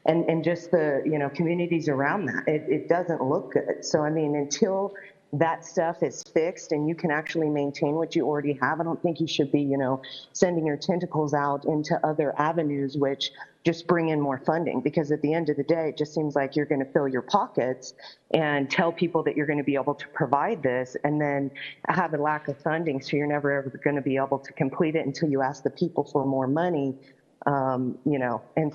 and just the, communities around that, it doesn't look good. So, until that stuff is fixed and you can actually maintain what you already have, I don't think you should be, sending your tentacles out into other avenues, which just bring in more funding. Because at the end of the day, it just seems like you're going to fill your pockets and tell people that you're going to be able to provide this, and then have a lack of funding. So you're never ever going to be able to complete it until you ask the people for more money, and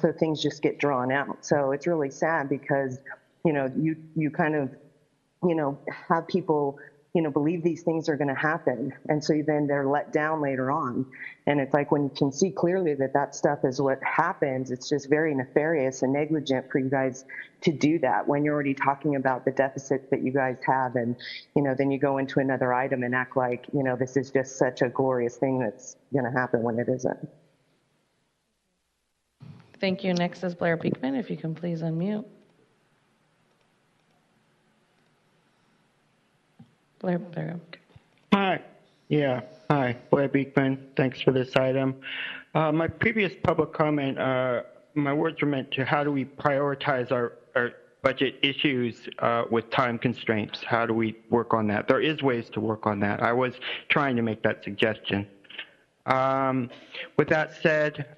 so things just get drawn out. So it's really sad because, you kind of, have people, believe these things are going to happen. And so then they're let down later on. And it's like when you can see clearly that that stuff is what happens, it's just very nefarious and negligent for you guys to do that when you're already talking about the deficits that you guys have. And, then you go into another item and act like, this is just such a glorious thing that's going to happen when it isn't. Thank you. Next is Blair Beekman. If you can please unmute. Blair. Hi. Yeah. Hi, Blair Beekman. Thanks for this item. My previous public comment, my words were meant to how do we prioritize our budget issues with time constraints? How do we work on that? There is ways to work on that. I was trying to make that suggestion. With that said,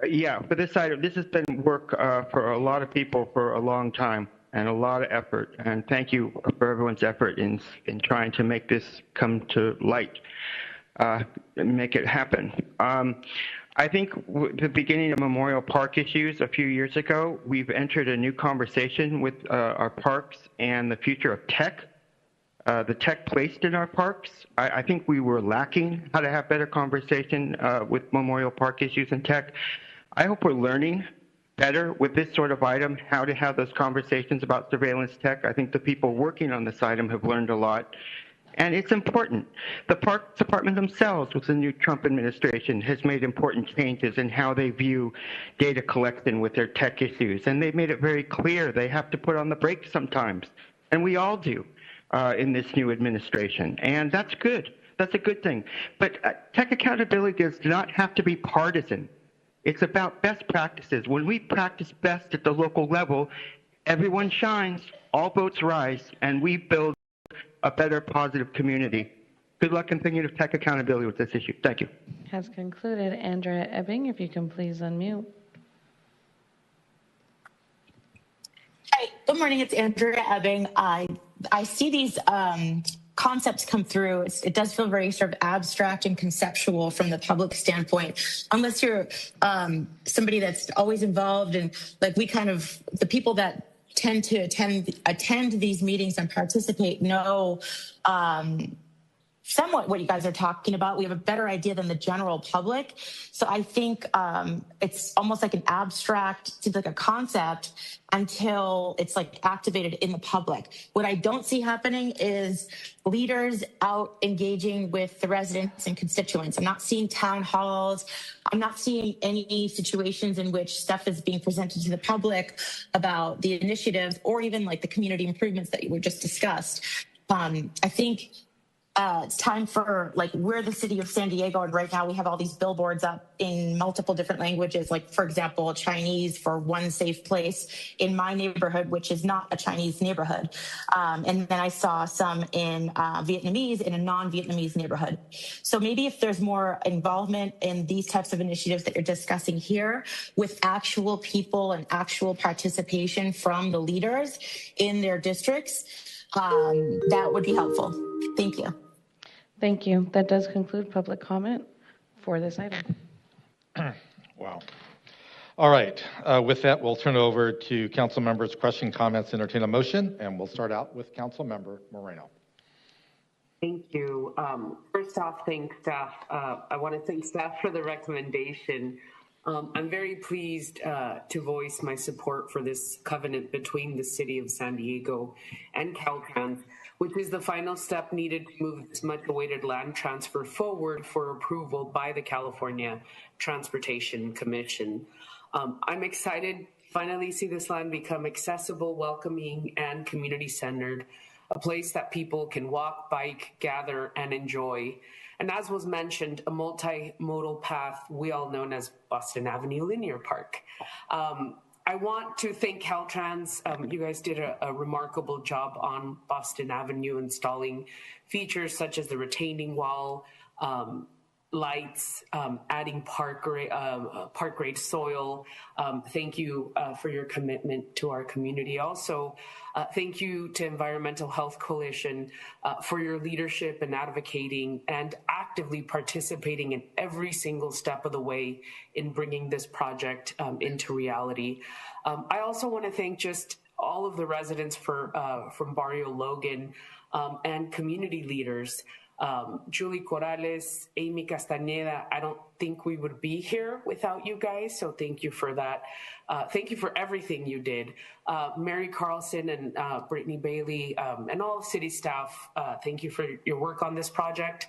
yeah, for this item, this has been work for a lot of people for a long time, and a lot of effort. And thank you for everyone's effort in trying to make this come to light, make it happen. I think the beginning of Memorial Park issues a few years ago, we've entered a new conversation with our parks and the future of tech, the tech placed in our parks. I think we were lacking how to have better conversation with Memorial Park issues and tech. I hope we're learning better with this sort of item, how to have those conversations about surveillance tech. I think the people working on this item have learned a lot, and it's important. The Parks Department themselves, with the new Trump administration, has made important changes in how they view data collection with their tech issues, and they've made it very clear they have to put on the brakes sometimes, and we all do in this new administration, and that's good. That's a good thing. But tech accountability does not have to be partisan. It's about best practices. When we practice best at the local level, everyone shines, all boats rise, and we build a better, positive community. Good luck in thinking of tech accountability with this issue. Thank you. Has concluded. Andrea Ebbing, if you can please unmute. Hi, good morning. It's Andrea Ebbing. I see these concepts come through. It does feel very sort of abstract and conceptual from the public standpoint, unless you're somebody that's always involved, and like the people that tend to attend these meetings and participate know somewhat what you guys are talking about. We have a better idea than the general public. So I think it's almost like an abstract, seems like a concept until it's like activated in the public. What I don't see happening is leaders out engaging with the residents and constituents. I'm not seeing town halls. I'm not seeing any situations in which stuff is being presented to the public about the initiatives or even like the community improvements that you were just discussed. I think it's time for, like, we're the city of San Diego, and right now we have all these billboards up in multiple different languages, like, for example, Chinese for one safe place in my neighborhood, which is not a Chinese neighborhood. And then I saw some in Vietnamese in a non-Vietnamese neighborhood. So maybe if there's more involvement in these types of initiatives that you're discussing here with actual people and actual participation from the leaders in their districts, that would be helpful. Thank you. Thank you. That does conclude public comment for this item. Wow. All right. With that, we'll turn it over to council members' question, comments, entertain a motion, and we'll start out with Council Member Moreno. Thank you. First off, thank staff. I want to thank staff for the recommendation. I'm very pleased to voice my support for this covenant between the City of San Diego and Caltrans, which is the final step needed to move this much-awaited land transfer forward for approval by the California Transportation Commission. I'm excited to finally see this land become accessible, welcoming, and community-centered, a place that people can walk, bike, gather, and enjoy. And as was mentioned, a multimodal path we all known as Boston Avenue Linear Park. I want to thank Caltrans. You guys did a remarkable job on Boston Avenue, installing features such as the retaining wall, lights, adding park grade soil. Thank you for your commitment to our community. Also, thank you to Environmental Health Coalition for your leadership and advocating and actively participating in every single step of the way in bringing this project into reality. I also want to thank just all of the residents from Barrio Logan and community leaders. Julie Corrales, Amy Castañeda, I don't think we would be here without you guys, so thank you for that. Thank you for everything you did. Mary Carlson and Brittany Bailey and all city staff, thank you for your work on this project.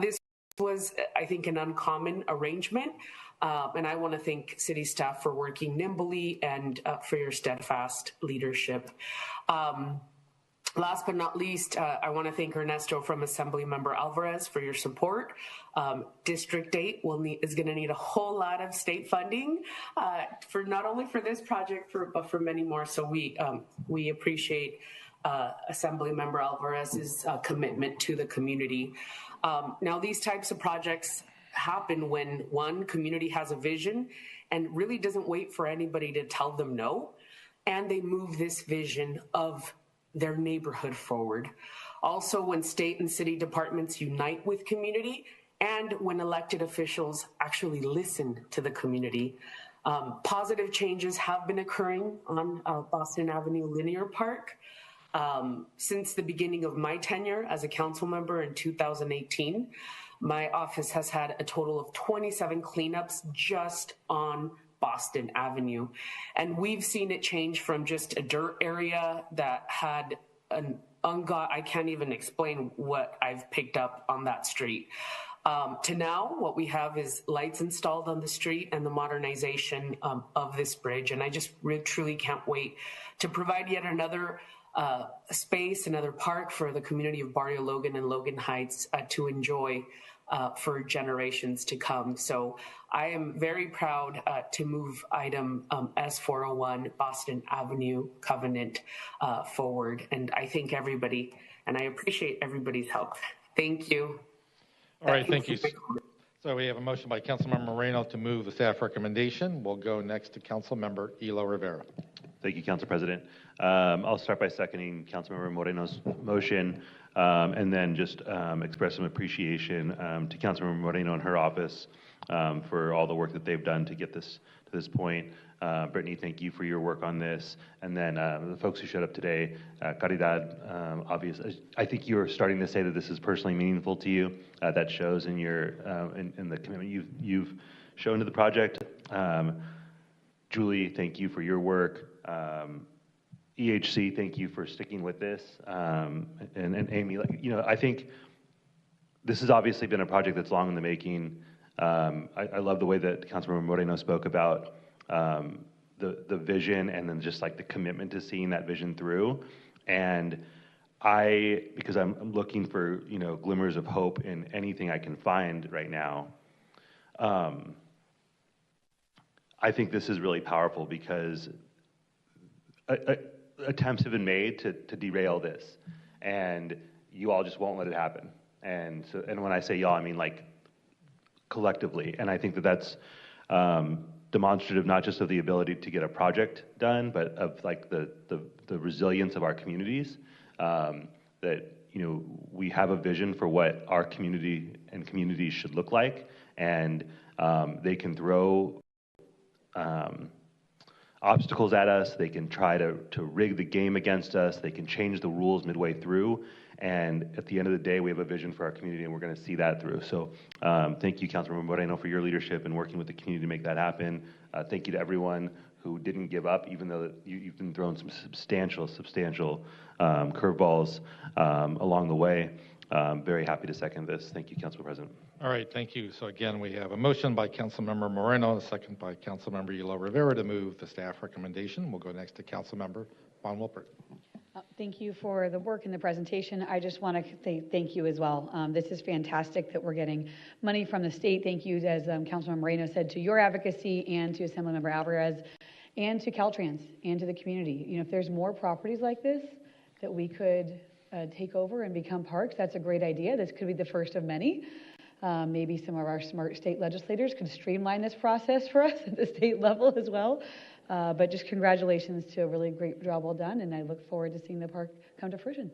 This was, I think, an uncommon arrangement, and I want to thank city staff for working nimbly and for your steadfast leadership. Last but not least, I want to thank Ernesto from Assemblymember Alvarez for your support. District 8 is going to need a whole lot of state funding for not only for this project, but for many more. So we appreciate Assemblymember Alvarez's commitment to the community. Now, these types of projects happen when one community has a vision and really doesn't wait for anybody to tell them no, and they move this vision of their neighborhood forward. Also, when state and city departments unite with community and when elected officials actually listen to the community. Positive changes have been occurring on Boston Avenue Linear Park. Since the beginning of my tenure as a council member in 2018, my office has had a total of 27 cleanups just on Boston Avenue. And we've seen it change from just a dirt area that had I can't even explain what I've picked up on that street. To now, what we have is lights installed on the street and the modernization of this bridge. And I just truly can't wait to provide yet another space, another park for the community of Barrio Logan and Logan Heights to enjoy for generations to come. So I am very proud to move item S401 Boston Avenue Covenant forward. And I thank everybody, and I appreciate everybody's help. Thank you. All right, thank you. So we have a motion by Councilmember Moreno to move the staff recommendation. We'll go next to Councilmember Elo Rivera. Thank you, Council President. I'll start by seconding Councilmember Moreno's motion, and then just express some appreciation to Councilmember Moreno and her office for all the work that they've done to get this to this point. Brittany, thank you for your work on this. And then the folks who showed up today, Caridad, obviously, I think you're starting to say that this is personally meaningful to you. That shows in your in the commitment you've shown to the project. Julie, thank you for your work. EHC, thank you for sticking with this. And Amy, I think this has obviously been a project that's long in the making. I love the way that Councilmember Moreno spoke about the vision and then just like the commitment to seeing that vision through. And because I'm looking for, glimmers of hope in anything I can find right now, I think this is really powerful because attempts have been made to derail this, and you all just won't let it happen. And when I say y'all, I mean like collectively. And I think that that's demonstrative not just of the ability to get a project done, but of like the resilience of our communities. That we have a vision for what our community and communities should look like, and they can throw obstacles at us. They can try to rig the game against us. They can change the rules midway through. And at the end of the day, we have a vision for our community, and we're going to see that through. So thank you, Councilmember Moreno, for your leadership and working with the community to make that happen. Thank you to everyone who didn't give up, even though you've been thrown some substantial curveballs along the way. Very happy to second this. Thank you, Council President. All right, thank you. So again, we have a motion by Councilmember Moreno, a second by Councilmember Elo Rivera to move the staff recommendation. We'll go next to Councilmember Von Wilpert. Thank you for the work and the presentation. I just want to say thank you as well. This is fantastic that we're getting money from the state. Thank you, as Councilmember Moreno said, to your advocacy and to Assemblymember Alvarez and to Caltrans and to the community. You know, if there's more properties like this that we could take over and become parks, that's a great idea. This could be the first of many. Maybe some of our smart state legislators could streamline this process for us at the state level as well. But just congratulations to a really great job well done, and I look forward to seeing the park come to fruition.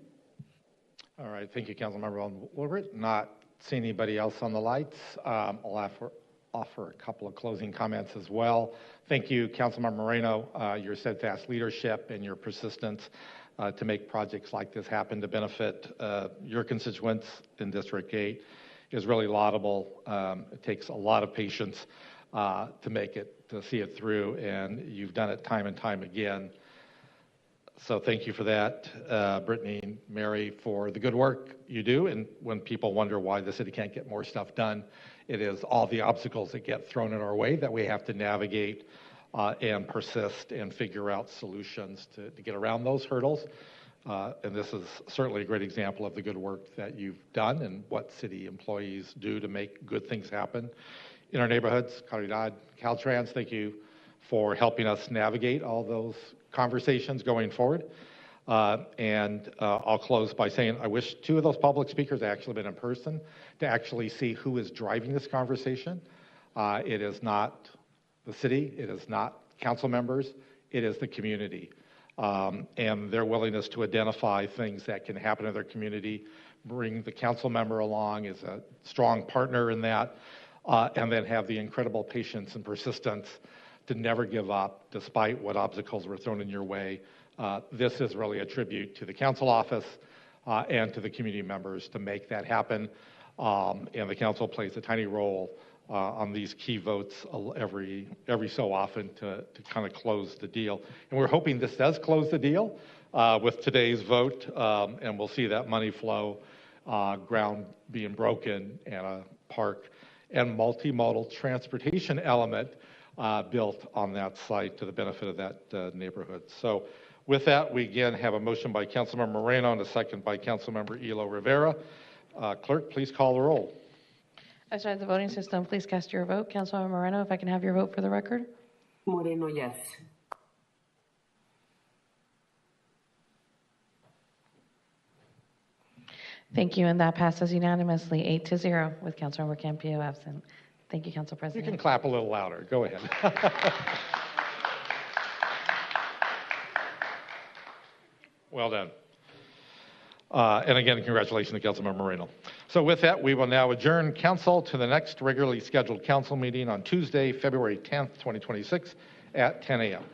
All right, thank you, Councilmember Von Wilpert. Not seeing anybody else on the lights. I'll offer a couple of closing comments as well. Thank you, Councilmember Moreno, your steadfast leadership and your persistence to make projects like this happen to benefit your constituents in District 8 is really laudable. It takes a lot of patience to see it through, and you've done it time and time again. So thank you for that, Brittany and Mary, for the good work you do. And when people wonder why the city can't get more stuff done, it is all the obstacles that get thrown in our way that we have to navigate and persist and figure out solutions to get around those hurdles. And this is certainly a great example of the good work that you've done and what city employees do to make good things happen in our neighborhoods. Caridad, Caltrans, thank you for helping us navigate all those conversations going forward. And I'll close by saying I wish two of those public speakers had actually been in person to actually see who is driving this conversation. It is not the city, it is not council members, it is the community. And their willingness to identify things that can happen in their community, bring the council member along as a strong partner in that, and then have the incredible patience and persistence to never give up despite what obstacles were thrown in your way. This is really a tribute to the council office and to the community members to make that happen. And the council plays a tiny role on these key votes every so often to kind of close the deal. And we're hoping this does close the deal with today's vote, and we'll see that money flow, ground being broken, and a park and multimodal transportation element built on that site to the benefit of that neighborhood. So with that, we again have a motion by Councilmember Moreno and a second by Councilmember Elo Rivera. Clerk, please call the roll. I started the voting system. Please cast your vote. Councilmember Moreno, if I can have your vote for the record. Moreno, yes. Thank you, and that passes unanimously 8-0 with Councilmember Campillo absent. Thank you, Council President. You can clap a little louder. Go ahead. Well done. And again, congratulations to Councilmember Moreno. So with that, we will now adjourn council to the next regularly scheduled council meeting on Tuesday, February 10th, 2026 at 10 a.m.